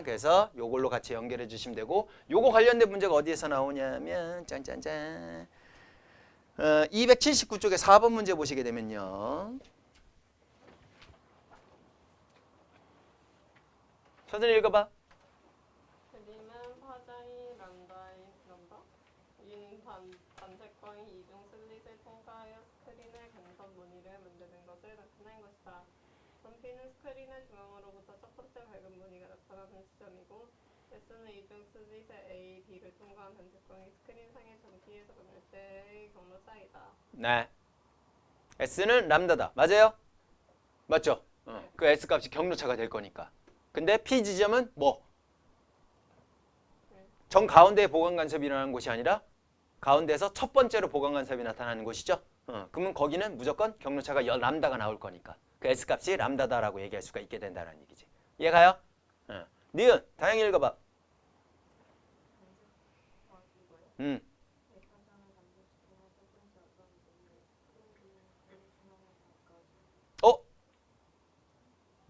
그래서 요걸로 같이 연결해 주시면 되고 요거 관련된 문제가 어디에서 나오냐면 짠짠짠 279쪽에 4번 문제 보시게 되면요. 선생님 읽어봐. 그림은 파장이 람다 인 반색광이 이중 슬릿을 통과하여 스크린의 간섭 무늬를 만드는 것을 나타낸 것이다. 점피는 스크린의 중앙으로부터 첫 번째 밝은 무늬가 나타나는 지점이고 S는 이중 슬릿의 A, B를 통과한 반색광이 스크린 상의 점피에서 만날 때의 경로 차이다. 네. S는 람다다. 맞아요? 맞죠? 그 S 값이 경로차가 될 거니까. 근데 P 지점은 뭐? 정 가운데에 보강 간섭이 일어나는 곳이 아니라 가운데에서 첫 번째로 보강 간섭이 나타나는 곳이죠. 그러면 거기는 무조건 경로차가 람다가 나올 거니까 그 S 값이 람다다라고 얘기할 수가 있게 된다는 얘기지. 이해가요? 니은 다영이 읽어봐.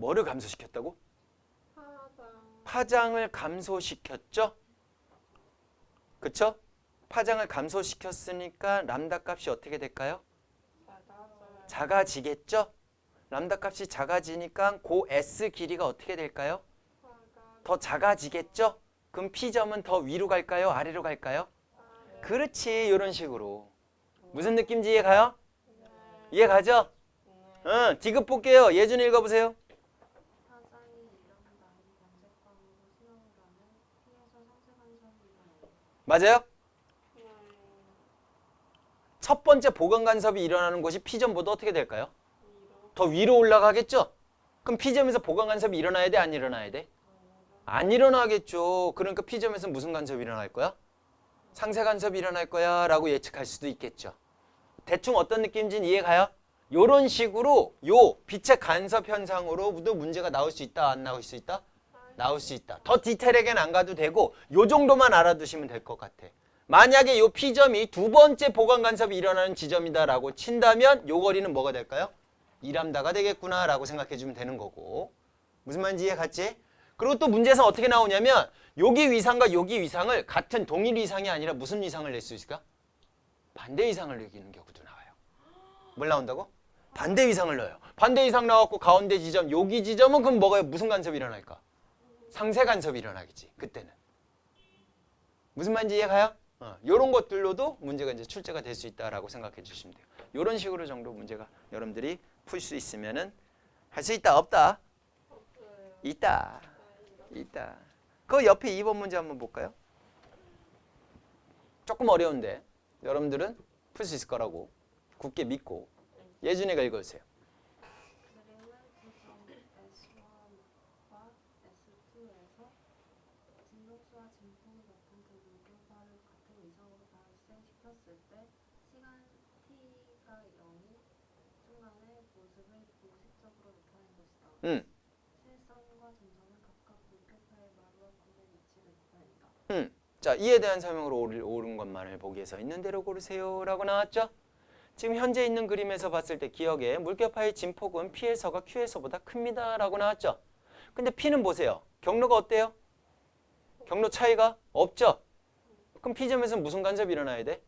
뭐를 감소시켰다고? 파장을 감소시켰죠? 그쵸? 파장을 감소시켰으니까 람다 값이 어떻게 될까요? 작아지겠죠? 람다 값이 작아지니까 그 S 길이가 어떻게 될까요? 더 작아지겠죠? 그럼 P점은 더 위로 갈까요? 아래로 갈까요? 그렇지, 이런 식으로. 무슨 느낌인지 이해가요? 이해 가죠? 응, 디귿 볼게요. 예준이 읽어보세요. 맞아요? 첫 번째 보강 간섭이 일어나는 곳이 P점보다 어떻게 될까요? 더 위로 올라가겠죠? 그럼 P점에서 보강 간섭이 일어나야 돼? 안 일어나야 돼? 안 일어나겠죠. 그러니까 P점에서 무슨 간섭이 일어날 거야? 상세 간섭이 일어날 거야 라고 예측할 수도 있겠죠. 대충 어떤 느낌인지는 이해가요? 이런 식으로 요 빛의 간섭 현상으로도 문제가 나올 수 있다, 안 나올 수 있다? 나올 수 있다. 더 디테일하게는 안 가도 되고 요 정도만 알아두시면 될 것 같아. 만약에 요 P점이 두 번째 보강 간섭이 일어나는 지점이다라고 친다면 요 거리는 뭐가 될까요? 2람다가 되겠구나 라고 생각해 주면 되는 거고. 무슨 말인지 이해 갔지? 그리고 또 문제에서 어떻게 나오냐면 여기 위상과 여기 위상을 같은 동일 위상이 아니라 무슨 위상을 낼 수 있을까? 반대 위상을 내기는 경우도 나와요. 뭘 나온다고? 반대 위상을 넣어요. 반대 위상 나왔고 가운데 지점, 여기 지점은 그럼 뭐가 무슨 간섭이 일어날까? 상세 간섭이 일어나겠지. 그때는. 무슨 말인지 이해가요? 이런 것들로도 문제가 이제 출제가 될 수 있다라고 생각해 주시면 돼요. 이런 식으로 정도 문제가 여러분들이 풀 수 있으면은 할 수 있다 없다? 있다. 있다. 그 옆에 2번 문제 한번 볼까요? 조금 어려운데 여러분들은 풀 수 있을 거라고 굳게 믿고 예준이가 읽어주세요. 그림은 지점 S1과 S2에서 진동수와 진폭이 같은 두 물질파를 같은 위성으로 발생시켰을 때 시간 t가 0이 순간의 모습을 공식적으로 나타낸 것이다. 응. 실선과 점선은 각각 물결파의 마루와 곤의 위치를 나타낸다. 자, 이에 대한 설명으로 옳은 것만을 보기에 서 있는 대로 고르세요 라고 나왔죠? 지금 현재 있는 그림에서 봤을 때 기억에 물결파의 진폭은 P에서가 Q에서보다 큽니다 라고 나왔죠? 근데 P는 보세요. 경로가 어때요? 경로 차이가 없죠? 그럼 P점에서는 무슨 간섭이 일어나야 돼?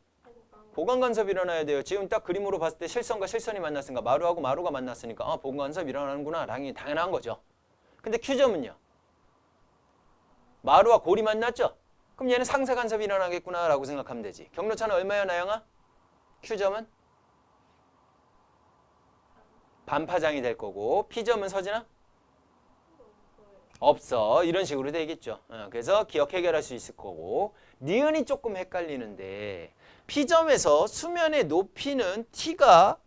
보강 간섭이 일어나야 돼요. 지금 딱 그림으로 봤을 때 실선과 실선이 만났으니까 마루하고 마루가 만났으니까 아, 보강 간섭이 일어나는구나 당연한 거죠. 근데 Q점은요? 마루와 골이 만났죠? 그럼 얘는 상세 간섭이 일어나겠구나 라고 생각하면 되지. 경로차는 얼마야 나영아? Q점은? 반파장이 될 거고 P점은 서진아? 없어. 이런 식으로 되겠죠. 그래서 기억 해결할 수 있을 거고 니은이 조금 헷갈리는데 P점에서 수면의 높이는 T가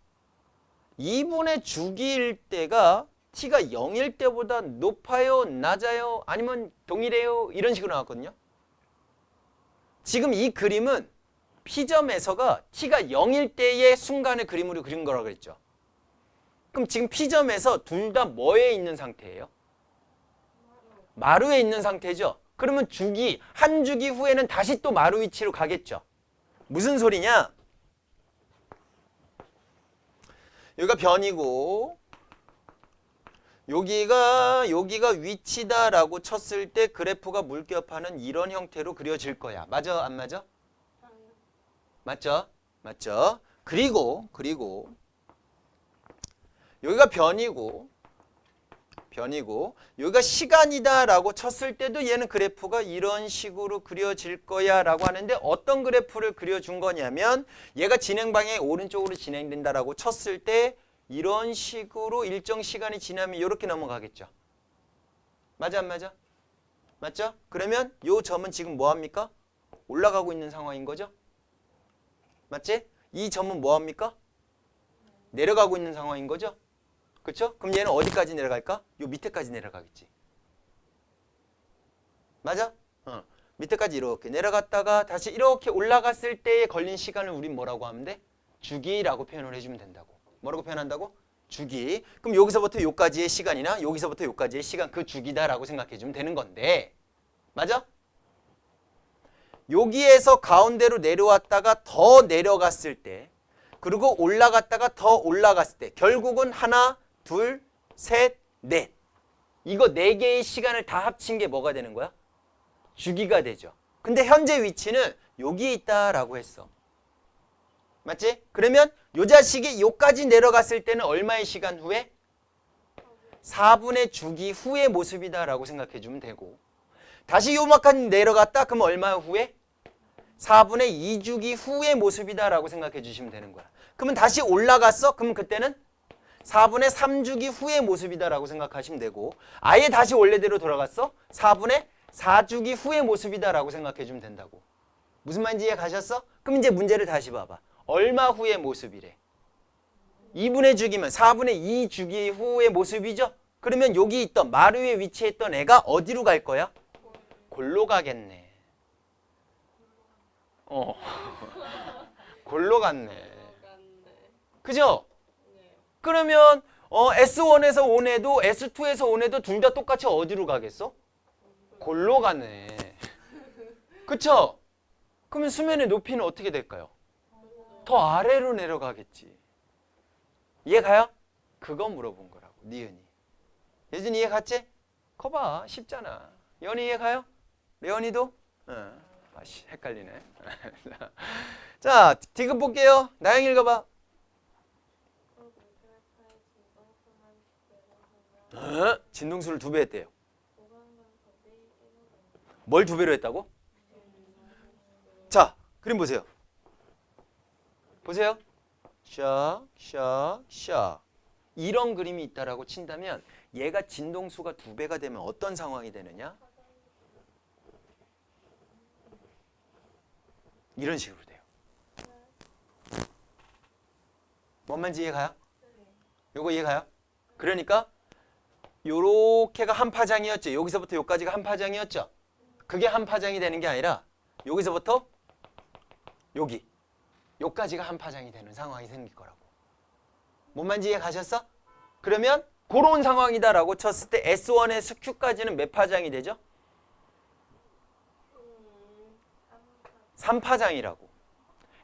2분의 주기일 때가 T가 0일 때보다 높아요? 낮아요? 아니면 동일해요? 이런 식으로 나왔거든요. 지금 이 그림은 P점에서가 T가 0일 때의 순간의 그림으로 그린 거라고 그랬죠. 그럼 지금 P점에서 둘 다 뭐에 있는 상태예요? 마루에 있는 상태죠. 그러면 주기, 한 주기 후에는 다시 또 마루 위치로 가겠죠. 무슨 소리냐? 여기가 변이고 여기가 위치다라고 쳤을 때 그래프가 물결파는 이런 형태로 그려질 거야. 맞아? 안 맞아? 맞죠? 맞죠? 그리고 여기가 변이고 여기가 시간이다라고 쳤을 때도 얘는 그래프가 이런 식으로 그려질 거야 라고 하는데 어떤 그래프를 그려준 거냐면 얘가 진행 방향이 오른쪽으로 진행된다라고 쳤을 때 이런 식으로 일정 시간이 지나면 이렇게 넘어가겠죠. 맞아 안 맞아? 맞죠? 그러면 요 점은 지금 뭐합니까? 올라가고 있는 상황인 거죠? 맞지? 이 점은 뭐합니까? 내려가고 있는 상황인 거죠? 그렇죠? 그럼 얘는 어디까지 내려갈까? 요 밑에까지 내려가겠지. 맞아? 밑에까지 이렇게 내려갔다가 다시 이렇게 올라갔을 때에 걸린 시간을 우린 뭐라고 하면 돼? 주기라고 표현을 해주면 된다고. 뭐라고 표현한다고? 주기. 그럼 여기서부터 요까지의 시간이나 여기서부터 요까지의 시간 그 주기다라고 생각해주면 되는 건데 맞아? 여기에서 가운데로 내려왔다가 더 내려갔을 때 그리고 올라갔다가 더 올라갔을 때 결국은 하나, 둘, 셋, 넷 이거 4개의 시간을 다 합친 게 뭐가 되는 거야? 주기가 되죠. 근데 현재 위치는 여기에 있다라고 했어. 맞지? 그러면 요 자식이 요까지 내려갔을 때는 얼마의 시간 후에? 4분의 주기 후의 모습이다라고 생각해 주면 되고 다시 요만큼 내려갔다 그럼 얼마 후에? 4분의 2주기 후의 모습이다라고 생각해 주시면 되는 거야. 그러면 다시 올라갔어? 그럼 그때는 4분의 3주기 후의 모습이다라고 생각하시면 되고 아예 다시 원래대로 돌아갔어? 4분의 4주기 후의 모습이다라고 생각해 주면 된다고. 무슨 말인지 이해 가셨어? 그럼 이제 문제를 다시 봐봐. 얼마 후의 모습이래? 2분의 주기면 4분의 2주기 후의 모습이죠? 그러면 여기 있던 마루에 위치했던 애가 어디로 갈 거야? 골로 가겠네. 골로 갔네. 그죠? 그러면 S1에서 온 애도 S2에서 온 애도 둘 다 똑같이 어디로 가겠어? 골로 가네. 그쵸? 그러면 수면의 높이는 어떻게 될까요? 더 아래로 내려가겠지. 이해 가요? 그거 물어본 거라고. 니은이. 예준이 이해 갔지? 거봐 쉽잖아. 연이 이해 가요? 레온이도? 아씨 헷갈리네. 자 디귿 볼게요. 나영 읽어봐. 진동수를 2배 했대요. 뭘 2배로 했다고? 자 그림 보세요. 보세요. 샥 이런 그림이 있다라고 친다면 얘가 진동수가 2배가 되면 어떤 상황이 되느냐? 이런 식으로 돼요. 뭔 말인지 이해가요? 요거 이해가요? 그러니까 요렇게가 한 파장이었죠. 여기서부터 여기까지가 한 파장이었죠. 그게 한 파장이 되는 게 아니라 여기서부터 여기까지가 한 파장이 되는 상황이 생길 거라고. 뭔 말인지 이해 가셨어? 그러면 그런 상황이다라고 쳤을 때 S1에서 Q까지는 몇 파장이 되죠? 3파장이라고.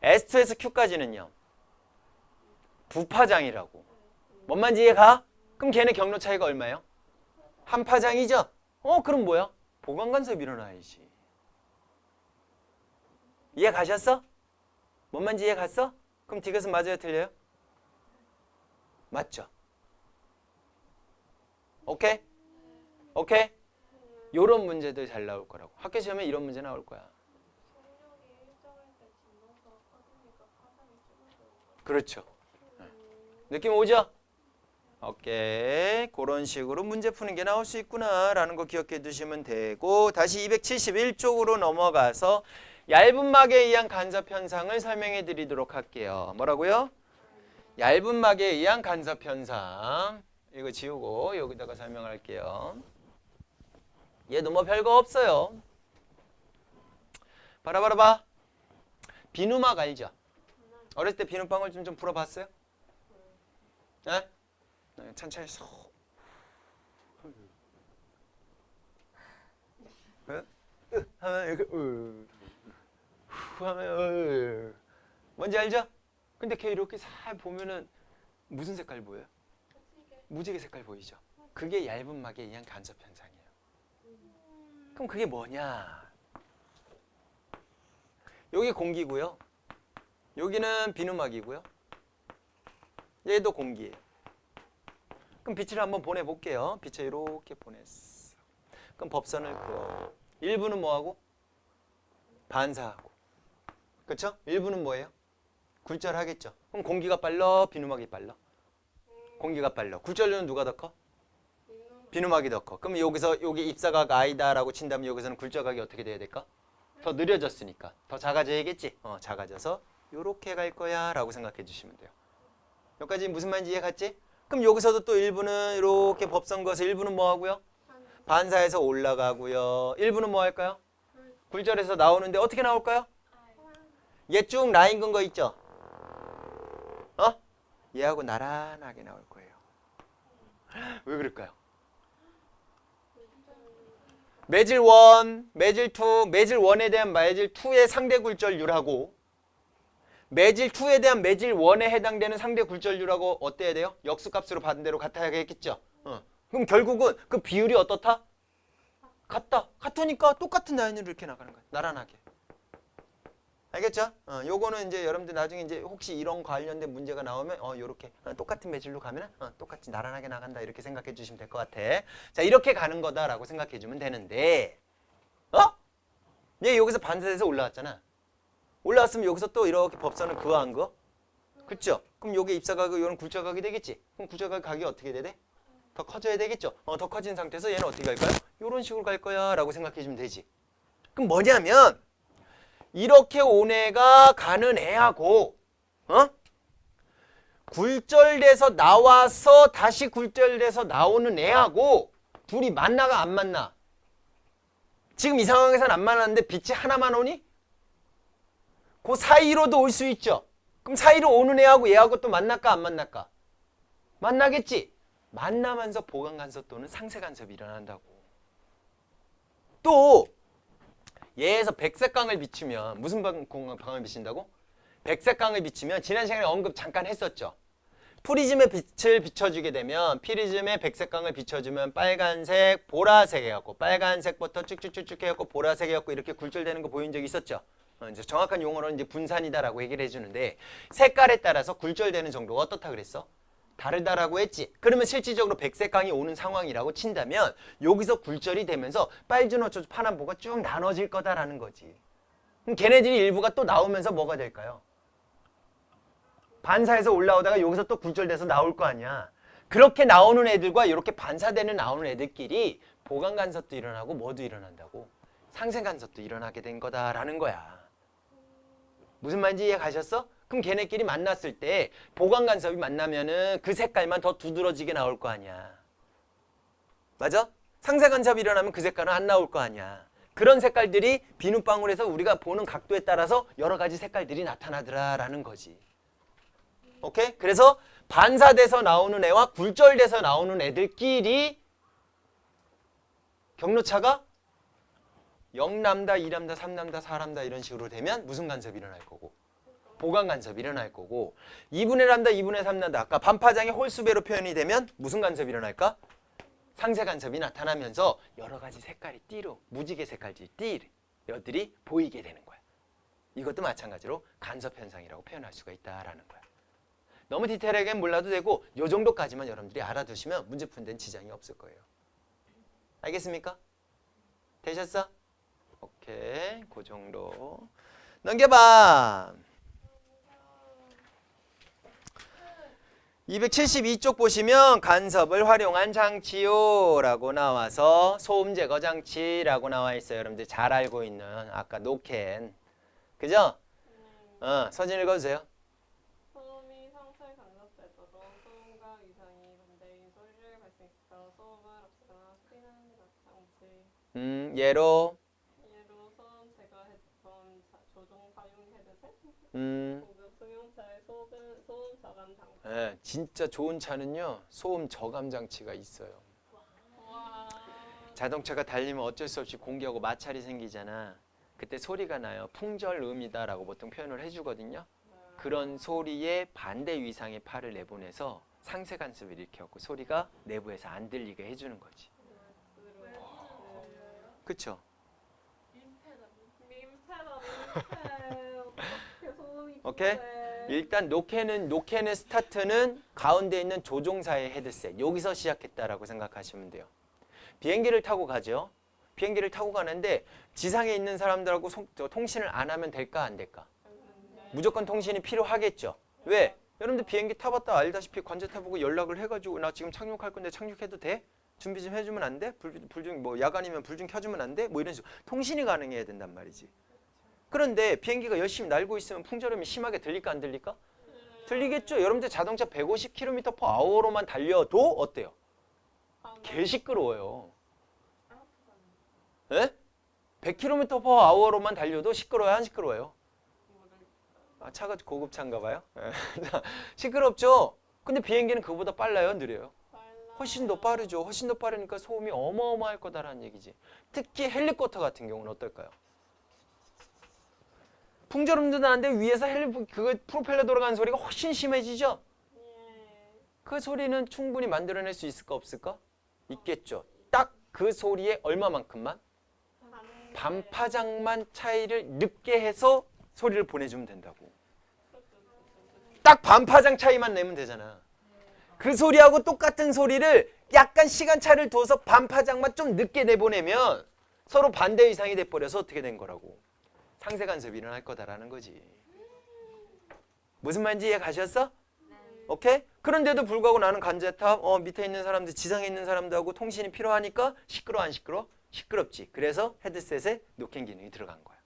S2에서 Q까지는요. 9파장이라고. 뭔 말인지 이해 가? 그럼 걔네 경로 차이가 얼마예요? 한 파장이죠? 그럼 뭐야? 보강 간섭 일어나야지. 이해 가셨어? 뭔 말인지 이해 갔어? 그럼 디귿은 맞아요, 틀려요? 맞죠? 오케이? 오케이? 요런 문제들 잘 나올 거라고. 학교 시험에 이런 문제 나올 거야. 속력이 일정할 때 진동수가 커지니까 파장이 줄어들고. 그렇죠. 느낌 오죠? 오케이. 그런 식으로 문제 푸는 게 나올 수 있구나라는 거 기억해 두시면 되고, 다시 271쪽으로 넘어가서 얇은 막에 의한 간섭 현상을 설명해 드리도록 할게요. 뭐라고요? 얇은 막에 의한 간섭 현상. 이거 지우고 여기다가 설명할게요. 얘도 뭐 별거 없어요. 봐라. 비누막 알죠? 어렸을 때 비누방울 좀 불어봤어요? 네? 천천히 쏙. 하면 뭔지 알죠? 근데 걔 이렇게 살 보면은 무슨 색깔 보여요? 무지개 색깔 보이죠? 그게 얇은 막에 의한 간섭 현상이에요. 그럼 그게 뭐냐? 여기 공기고요. 여기는 비누막이고요. 얘도 공기예요. 그럼 빛을 한번 보내볼게요. 빛을 이렇게 보냈어. 그럼 법선을 그어. 일부는 뭐하고? 반사하고. 그렇죠? 일부는 뭐예요? 굴절하겠죠. 그럼 공기가 빨라? 비누막이 빨라? 공기가 빨라. 굴절률은 누가 더 커? 비누막이 더 커. 그럼 여기서 여기 입사각 I다라고 친다면 여기서는 굴절각이 어떻게 돼야 될까? 더 느려졌으니까 더 작아져야겠지. 작아져서 요렇게 갈 거야 라고 생각해 주시면 돼요. 여기까지 무슨 말인지 이해 갔지? 그럼 여기서도 또 일부는 이렇게 법선 그어서 일부는 뭐 하고요? 반사해서 올라가고요. 일부는 뭐 할까요? 굴절해서 나오는데 어떻게 나올까요? 얘 쭉 라인 건 거 있죠? 얘하고 나란하게 나올 거예요. 왜 그럴까요? 매질 1, 매질 2, 매질 1에 대한 매질 2의 상대 굴절률하고 매질 2에 대한 매질 1에 해당되는 상대 굴절률하고 어때야 돼요? 역수값으로 받은 대로 같아야겠죠? 그럼 결국은 그 비율이 어떻다? 같다. 같으니까 똑같은 라인으로 이렇게 나가는 거야. 나란하게. 알겠죠? 요거는 이제 여러분들 나중에 이제 혹시 이런 관련된 문제가 나오면 요렇게 똑같은 매질로 가면 똑같이 나란하게 나간다 이렇게 생각해 주시면 될 것 같아. 자, 이렇게 가는 거다라고 생각해 주면 되는데 얘 여기서 반사돼서 올라왔잖아. 올라왔으면 여기서 또 이렇게 법선을 그어 안 그어? 그렇죠? 그럼 요게 입사각이 요런 굴절각이 되겠지? 그럼 굴절각 각이 어떻게 돼? 더 커져야 되겠죠? 더 커진 상태에서 얘는 어떻게 갈까요? 요런 식으로 갈 거야 라고 생각해 주면 되지. 그럼 뭐냐면 이렇게 온 애가 가는 애하고 굴절돼서 나와서 다시 굴절돼서 나오는 애하고 둘이 만나가 안 만나? 지금 이 상황에서는 안 만났는데 빛이 하나만 오니? 그 사이로도 올 수 있죠. 그럼 사이로 오는 애하고 얘하고 또 만날까 안 만날까? 만나겠지. 만나면서 보강 간섭 또는 상쇄 간섭이 일어난다고. 또 얘에서 백색광을 비추면 무슨 광을 비친다고? 백색광을 비추면 지난 시간에 언급 잠깐 했었죠. 프리즘의 빛을 비춰주게 되면 프리즘의 백색광을 비춰주면 빨간색, 보라색 해갖고 빨간색부터 쭉쭉쭉쭉 해갖고 보라색 해갖고 이렇게 굴절되는 거 보인 적 있었죠. 이제 정확한 용어로는 이제 분산이다라고 얘기를 해주는데 색깔에 따라서 굴절되는 정도가 어떻다 그랬어? 다르다라고 했지. 그러면 실질적으로 백색광이 오는 상황이라고 친다면 여기서 굴절이 되면서 빨주노초 파남보가 쭉 나눠질 거다라는 거지. 그럼 걔네들이 일부가 또 나오면서 뭐가 될까요? 반사해서 올라오다가 여기서 또 굴절돼서 나올 거 아니야. 그렇게 나오는 애들과 이렇게 반사되는 나오는 애들끼리 보강 간섭도 일어나고 뭐도 일어난다고? 상쇄 간섭도 일어나게 된 거다라는 거야. 무슨 말인지 이해 가셨어? 그럼 걔네끼리 만났을 때 보강 간섭이 만나면은 그 색깔만 더 두드러지게 나올 거 아니야. 맞아? 상쇄 간섭이 일어나면 그 색깔은 안 나올 거 아니야. 그런 색깔들이 비눗방울에서 우리가 보는 각도에 따라서 여러 가지 색깔들이 나타나더라라는 거지. 오케이? 그래서 반사돼서 나오는 애와 굴절돼서 나오는 애들끼리 경로차가 0람다, 2람다, 3람다, 4람다 이런 식으로 되면 무슨 간섭이 일어날 거고 보강 간섭이 일어날 거고 2분의 람다, 2분의 3람다 아까 반파장의 홀수배로 표현이 되면 무슨 간섭이 일어날까? 상세 간섭이 나타나면서 여러 가지 색깔이 띠로 무지개 색깔들이 띠들이 보이게 되는 거야. 이것도 마찬가지로 간섭 현상이라고 표현할 수가 있다라는 거야. 너무 디테일하게 몰라도 되고 요 정도까지만 여러분들이 알아두시면 문제 푸는 데는 지장이 없을 거예요. 알겠습니까? 되셨어? 오케이, 그 정도. 넘겨봐. 272쪽 보시면 간섭을 활용한 장치요 라고 나와서 소음 제거 장치라고 나와 있어요. 여러분들 잘 알고 있는 아까 노캔. 그죠? 서진 읽어주세요. 소음이 상세 간섭될 때도 소음과 이상이 반대인 소리를 발생시켜 소음을 없애거나 소리나는 장치. 예로 예로 소음 제거해본 조종 사용 헤드셋, 음, 고급 승용차의 소음 저감 장치. 예, 진짜 좋은 차는요 소음 저감 장치가 있어요. 와. 자동차가 달리면 어쩔 수 없이 공기하고 마찰이 생기잖아. 그때 소리가 나요. 풍절음이다라고 보통 표현을 해주거든요. 그런 소리에 반대 위상의 팔을 내보내서 상세 간섭을 일으켜갖고 소리가 내부에서 안 들리게 해주는 거지. 그쵸? 민폐다 민폐. 어떻게 소음이 오케이? 그래. 일단 노캔의 스타트는 가운데 있는 조종사의 헤드셋 여기서 시작했다라고 생각하시면 돼요. 비행기를 타고 가죠. 비행기를 타고 가는데 지상에 있는 사람들하고 통신을 안 하면 될까 안 될까? 무조건 통신이 필요하겠죠. 왜? 여러분들 비행기 타봤다 알다시피 관제 타보고 연락을 해가지고 나 지금 착륙할 건데 착륙해도 돼? 준비 좀 해주면 안 돼? 불 좀 뭐 야간이면 불 좀 켜주면 안 돼? 뭐 이런 식으로 통신이 가능해야 된단 말이지. 그런데 비행기가 열심히 날고 있으면 풍절음이 심하게 들릴까 안 들릴까? 들리겠죠. 여러분들 자동차 150km/h로만 달려도 어때요? 개 시끄러워요. 예? 100km/h로만 달려도 시끄러워요, 안 시끄러워요? 아, 차가 고급차인가 봐요. 시끄럽죠? 근데 비행기는 그보다 빨라요, 느려요? 훨씬 더 빠르죠. 훨씬 더 빠르니까 소음이 어마어마할 거다라는 얘기지. 특히 헬리콥터 같은 경우는 어떨까요? 풍절음도 나는데 위에서 그 프로펠러 돌아가는 소리가 훨씬 심해지죠? 그 소리는 충분히 만들어낼 수 있을까 없을까? 있겠죠. 딱 그 소리의 얼마만큼만? 반파장만 차이를 늦게 해서 소리를 보내주면 된다고. 딱 반파장 차이만 내면 되잖아. 그 소리하고 똑같은 소리를 약간 시간차를 둬서 반파장만 좀 늦게 내보내면 서로 반대 이상이 돼버려서 어떻게 된 거라고. 상세 간섭이 일어날 거다라는 거지. 무슨 말인지 이해 가셨어? 오케이? 그런데도 불구하고 나는 관제탑 밑에 있는 사람들 지상에 있는 사람들하고 통신이 필요하니까 시끄러워 안 시끄러워? 시끄럽지. 그래서 헤드셋에 노캔 기능이 들어간 거야.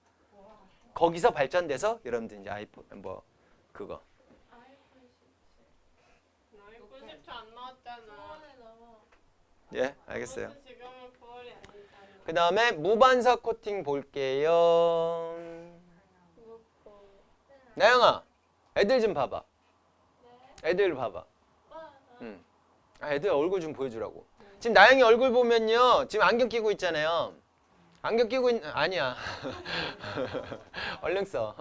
거기서 발전돼서 여러분들 이제 아이폰 뭐 그거 아이폰 17 안 나왔잖아. 예 알겠어요. 지금은 9월이 아니잖아. 그 다음에 무반사 코팅 볼게요. 나영아 애들 좀 봐봐. 애들 봐봐. 애들 얼굴 좀 보여주라고. 지금 나영이 얼굴 보면요. 지금 안경 끼고 있잖아요. 안경 끼고 아니야. 얼른 써.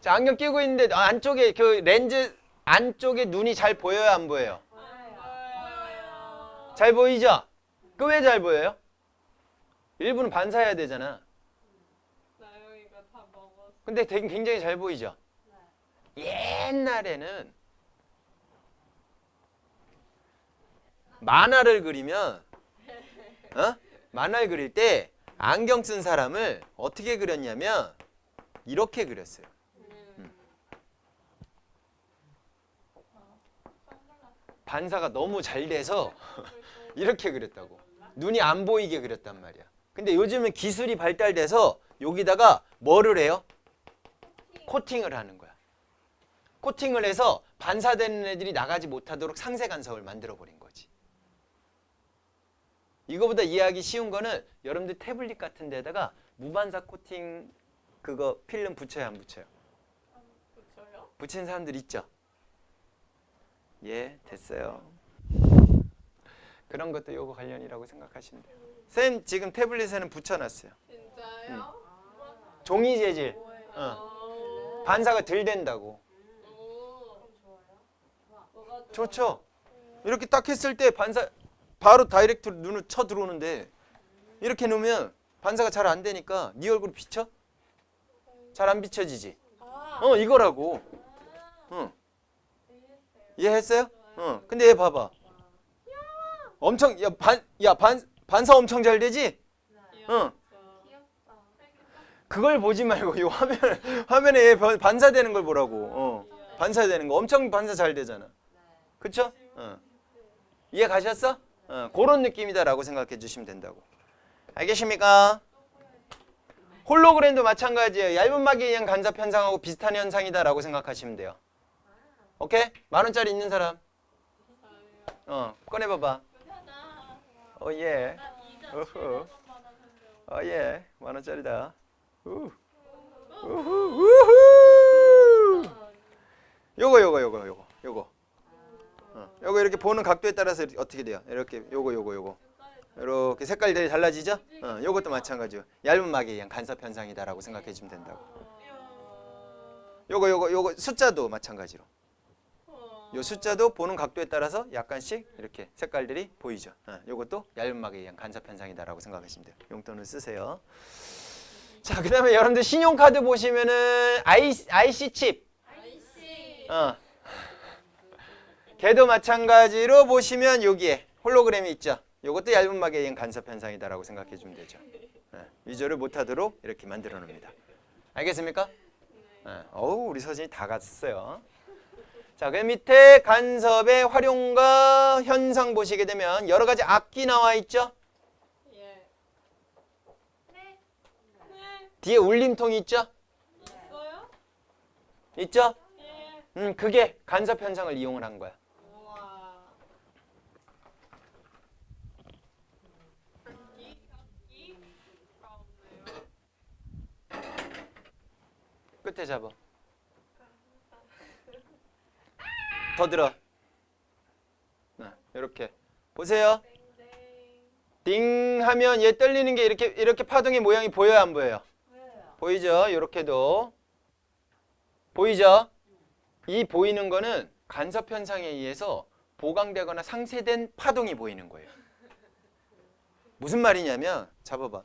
자, 안경 끼고 있는데 안쪽에 그 렌즈 안쪽에 눈이 잘 보여요, 안 보여요? 잘 보이죠? 그 왜 잘 보여요? 일부는 반사해야 되잖아. 나영이가 다 먹었어. 근데 되게 굉장히 잘 보이죠? 옛날에는 만화를 그리면 만화를 그릴 때 안경 쓴 사람을 어떻게 그렸냐면 이렇게 그렸어요. 반사가 너무 잘 돼서 이렇게 그렸다고. 눈이 안 보이게 그렸단 말이야. 근데 요즘은 기술이 발달돼서 여기다가 뭐를 해요? 코팅을 하는 거야. 코팅을 해서 반사되는 애들이 나가지 못하도록 상세 간섭을 만들어 버린 거지. 이거보다 이해하기 쉬운 거는 여러분들 태블릿 같은 데다가 무반사 코팅 그거 필름 붙여요 안 붙여요? 붙여요? 붙이는 사람들 있죠? 예, 됐어요. 그런 것도 요거 관련이라고 생각하시면 돼요. 쌤 지금 태블릿에는 붙여놨어요. 진짜요? 종이 재질. 오. 반사가 덜 된다고. 오. 뭐가 좋죠? 이렇게 딱 했을 때 반사 바로 다이렉트로 눈을 쳐 들어오는데 이렇게 놓으면 반사가 잘 안 되니까 네 얼굴 비쳐? 잘 안 비춰지지? 이거라고. 이해했어요? 근데 얘 봐봐. 엄청 반사 엄청 잘 되지? 귀엽다. 그걸 보지 말고 요 화면에 얘 반사되는 걸 보라고. 반사되는 거 엄청 반사 잘 되잖아. 그쵸? 이해 가셨어? 그런 느낌이다라고 생각해 주시면 된다고. 알겠습니까? 홀로그램도 마찬가지예요. 얇은 막에 의한 간섭 현상하고 비슷한 현상이다라고 생각하시면 돼요. 오케이? 10,000원짜리 있는 사람? 꺼내봐봐. 예. 예. 10,000원짜리다. 요거. 요거 이렇게 보는 각도에 따라서 어떻게 돼요? 이렇게 요거. 이렇게 색깔들이 달라지죠? 요것도 마찬가지요. 얇은 막에 의한 간섭 현상이다라고 생각해 주면 된다고. 요거 숫자도 마찬가지로. 요 숫자도 보는 각도에 따라서 약간씩 이렇게 색깔들이 보이죠. 요것도 얇은 막에 의한 간섭 현상이다라고 생각하시면 돼요. 용돈을 쓰세요. 자, 그다음에 여러분들 신용카드 보시면은 IC 칩. 걔도 마찬가지로 보시면 여기에 홀로그램이 있죠. 요것도 얇은 막에 의한 간섭 현상이다라고 생각해 주면 되죠. 위조를 못하도록 이렇게 만들어 놓습니다. 알겠습니까? 어우, 우리 서진이 다 갔어요. 자, 그 밑에 간섭의 활용과 현상 보시게 되면 여러 가지 악기 나와 있죠? 예. 네. 뒤에 울림통이 있죠? 있어요? 있죠? 예. 그게 간섭 현상을 이용을 한 거야. 우와. 악기가 없네요. 끝에 잡아. 더 들어. 이렇게 보세요. 띵 하면 얘 떨리는 게 이렇게 파동의 모양이 보여요, 안 보여요? 보이죠? 이렇게도 보이죠? 이 보이는 거는 간섭 현상에 의해서 보강되거나 상쇄된 파동이 보이는 거예요. 무슨 말이냐면 잡아봐.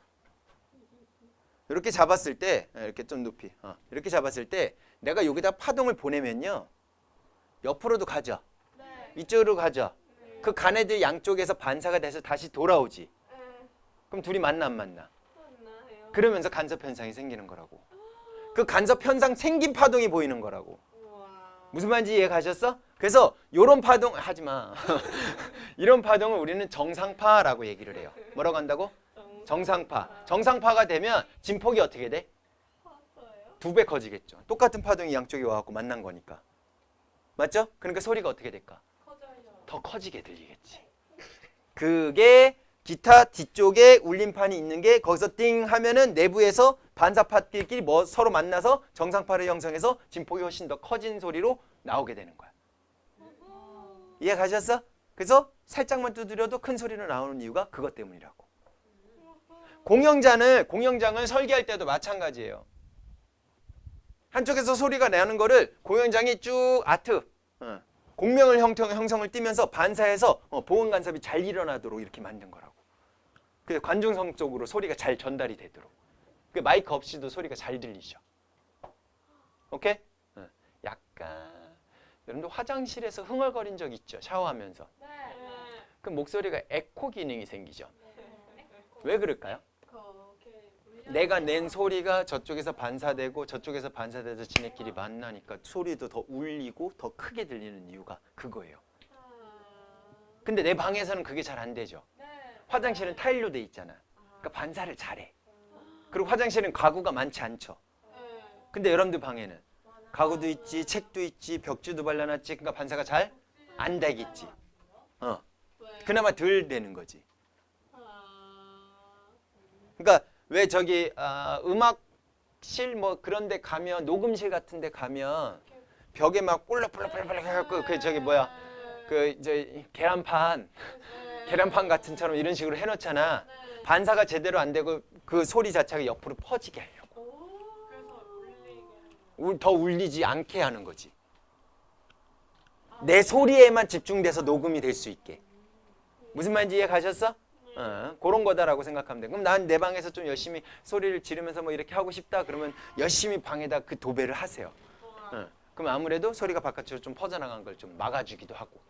이렇게 잡았을 때 이렇게 좀 높이 이렇게 잡았을 때 내가 여기다 파동을 보내면요 옆으로도 가죠. 이쪽으로 가죠. 그 간애들 양쪽에서 반사가 돼서 다시 돌아오지. 그럼 둘이 만나 안 만나? 만나요. 그러면서 간섭 현상이 생기는 거라고. 그 간섭 현상 생긴 파동이 보이는 거라고. 우와. 무슨 말인지 이해 가셨어? 그래서 요런 파동 하지 마. 이런 파동을 우리는 정상파라고 얘기를 해요. 뭐라고 한다고? 정상파. 정상파가 되면 진폭이 어떻게 돼? 컸어요? 2배 커지겠죠. 똑같은 파동이 양쪽에 와갖고 만난 거니까. 맞죠? 그러니까 소리가 어떻게 될까? 커져요. 더 커지게 들리겠지. 그게 기타 뒤쪽에 울림판이 있는 게 거기서 띵 하면은 내부에서 반사파끼리 서로 만나서 정상파를 형성해서 진폭이 훨씬 더 커진 소리로 나오게 되는 거야. 이해 가셨어? 그래서 살짝만 두드려도 큰 소리로 나오는 이유가 그것 때문이라고. 공연장을 설계할 때도 마찬가지예요. 한쪽에서 소리가 나는 거를 공연장이 쭉 공명을 형성을 띠면서 반사해서 보온 간섭이 잘 일어나도록 이렇게 만든 거라고. 그래서 관중석 쪽으로 소리가 잘 전달이 되도록. 그 마이크 없이도 소리가 잘 들리죠. 오케이? 약간 여러분들 화장실에서 흥얼거린 적 있죠? 샤워하면서. 네. 그 목소리가 에코 기능이 생기죠. 왜 그럴까요? 내가 낸 소리가 저쪽에서 반사되고 저쪽에서 반사돼서 지네끼리 만나니까 소리도 더 울리고 더 크게 들리는 이유가 그거예요. 근데 내 방에서는 그게 잘 안 되죠. 화장실은 타일로 돼 있잖아. 그러니까 반사를 잘해. 그리고 화장실은 가구가 많지 않죠. 근데 여러분들 방에는 가구도 있지, 책도 있지, 벽지도 발라놨지. 그러니까 반사가 잘 안 되겠지. 그나마 덜 되는 거지. 그러니까 왜 저기 음악실 뭐 그런 데 가면 녹음실 같은 데 가면 벽에 막 꼴락꼴락꼴락 해갖고 그 저기 뭐야 그 이제 계란판 같은처럼 이런 식으로 해놓잖아. 네. 반사가 제대로 안 되고 그 소리 자체가 옆으로 퍼지게 하려고. 그래서 더 울리지 않게 하는 거지. 내 소리에만 집중돼서 녹음이 될 수 있게. 무슨 말인지 이해 가셨어? 그런 거다라고 생각하면 돼. 그럼 난 내 방에서 좀 열심히 소리를 지르면서 뭐 이렇게 하고 싶다 그러면 열심히 방에다 그 도배를 하세요. 그럼 아무래도 소리가 바깥으로 좀 퍼져나간 걸 좀 막아주기도 하고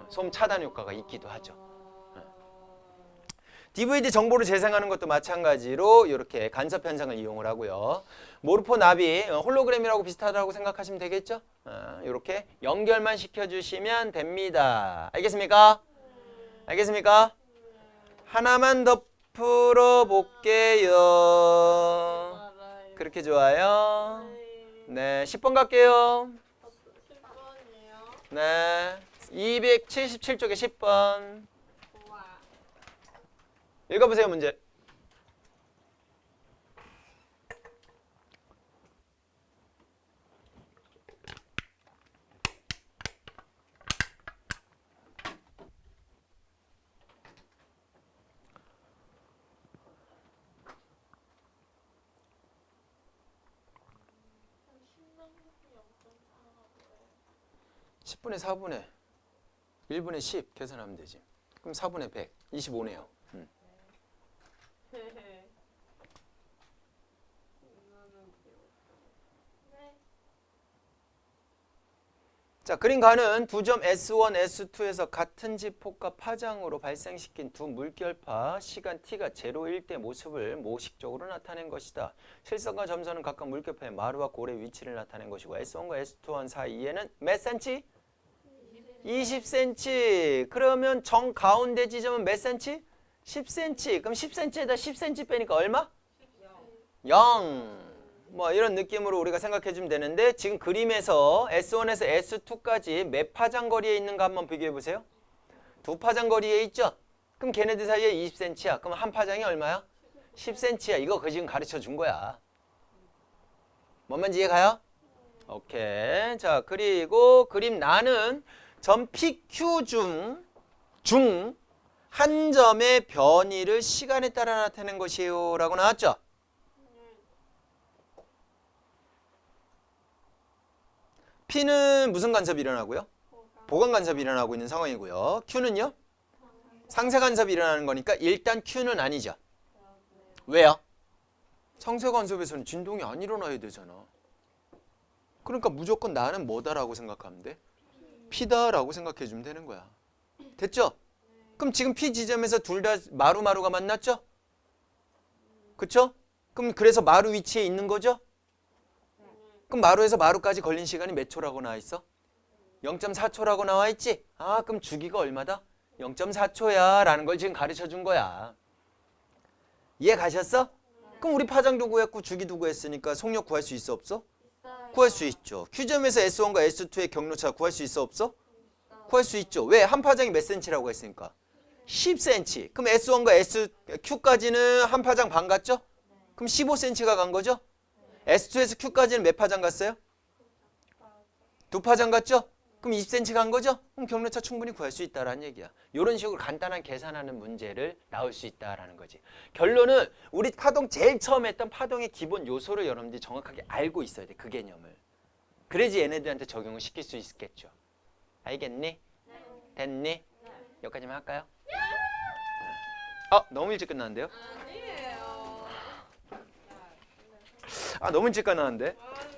소음 차단 효과가 있기도 하죠. DVD 정보를 재생하는 것도 마찬가지로 이렇게 간섭 현상을 이용을 하고요. 모르포 나비 홀로그램이라고 비슷하다고 생각하시면 되겠죠? 이렇게 연결만 시켜주시면 됩니다. 알겠습니까? 알겠습니까? 하나만 더 풀어볼게요. 알아요. 그렇게 좋아요. 네, 10번 갈게요. 10번이요. 네, 277쪽에 10번. 우와. 읽어보세요, 문제. 한 10분의 4분의 1분의 10 계산하면 되지. 그럼 4분의 100, 25네요. 헤헤. 이거는 네. 자, 그림 가는 두 점 S1, S2에서 같은 지폭과 파장으로 발생시킨 두 물결파 시간 t가 0일 때 모습을 모식적으로 나타낸 것이다. 실선과 점선은 각각 물결파의 마루와 골의 위치를 나타낸 것이고 S1과 S2원 사이에는 몇 cm? 20cm. 그러면 정 가운데 지점은 몇 cm? 10cm. 그럼 10cm에다 10cm 빼니까 얼마? 0. 뭐 이런 느낌으로 우리가 생각해 주면 되는데 지금 그림에서 S1에서 S2까지 몇 파장 거리에 있는가 한번 비교해 보세요. 두 파장 거리에 있죠? 그럼 걔네들 사이에 20cm야. 그럼 한 파장이 얼마야? 10cm야. 이거 그 지금 가르쳐 준 거야. 뭔 말인지 이해 가요? 오케이. 자, 그리고 그림 나는 점 PQ 중 한 점의 변이를 시간에 따라 나타내는 것이에요 라고 나왔죠? P는 무슨 간섭이 일어나고요? 보강 간섭이 일어나고 있는 상황이고요. Q는요? 상쇄 간섭이 일어나는 거니까 일단 Q는 아니죠. 왜요? 상쇄 간섭에서는 진동이 안 일어나야 되잖아. 그러니까 무조건 나는 뭐다라고 생각하면 돼? P다라고 생각해 주면 되는 거야. 됐죠? 그럼 지금 P 지점에서 둘 다 마루가 만났죠? 그쵸? 그럼 그래서 마루 위치에 있는 거죠? 그럼 마루에서 마루까지 걸린 시간이 몇 초라고 나와 있어? 0.4초라고 나와 있지? 아, 그럼 주기가 얼마다? 0.4초야 라는 걸 지금 가르쳐 준 거야. 이해 가셨어? 그럼 우리 파장도 구했고 주기도 구했으니까 속력 구할 수 있어 없어? 구할 수 있죠. Q점에서 S1과 S2의 경로차 구할 수 있어 없어? 구할 수 있죠. 왜? 한 파장이 몇 cm라고 했으니까 10cm. 그럼 S1과 Q까지는 한 파장 반 갔죠? 그럼 15cm가 간 거죠? S2에서 Q까지는 몇 파장 갔어요? 두 파장 갔죠? 그럼 20cm 간 거죠? 그럼 경로차 충분히 구할 수 있다라는 얘기야. 이런 식으로 간단한 계산하는 문제를 나올 수 있다라는 거지. 결론은 우리 파동 제일 처음 했던 파동의 기본 요소를 여러분들이 정확하게 알고 있어야 돼. 그 개념을. 그래야지 얘네들한테 적용을 시킬 수 있겠죠. 알겠니? 됐니? 여기까지만 할까요? 너무 일찍 끝났는데요? 아니에요. 너무 일찍 끝났는데? 아니.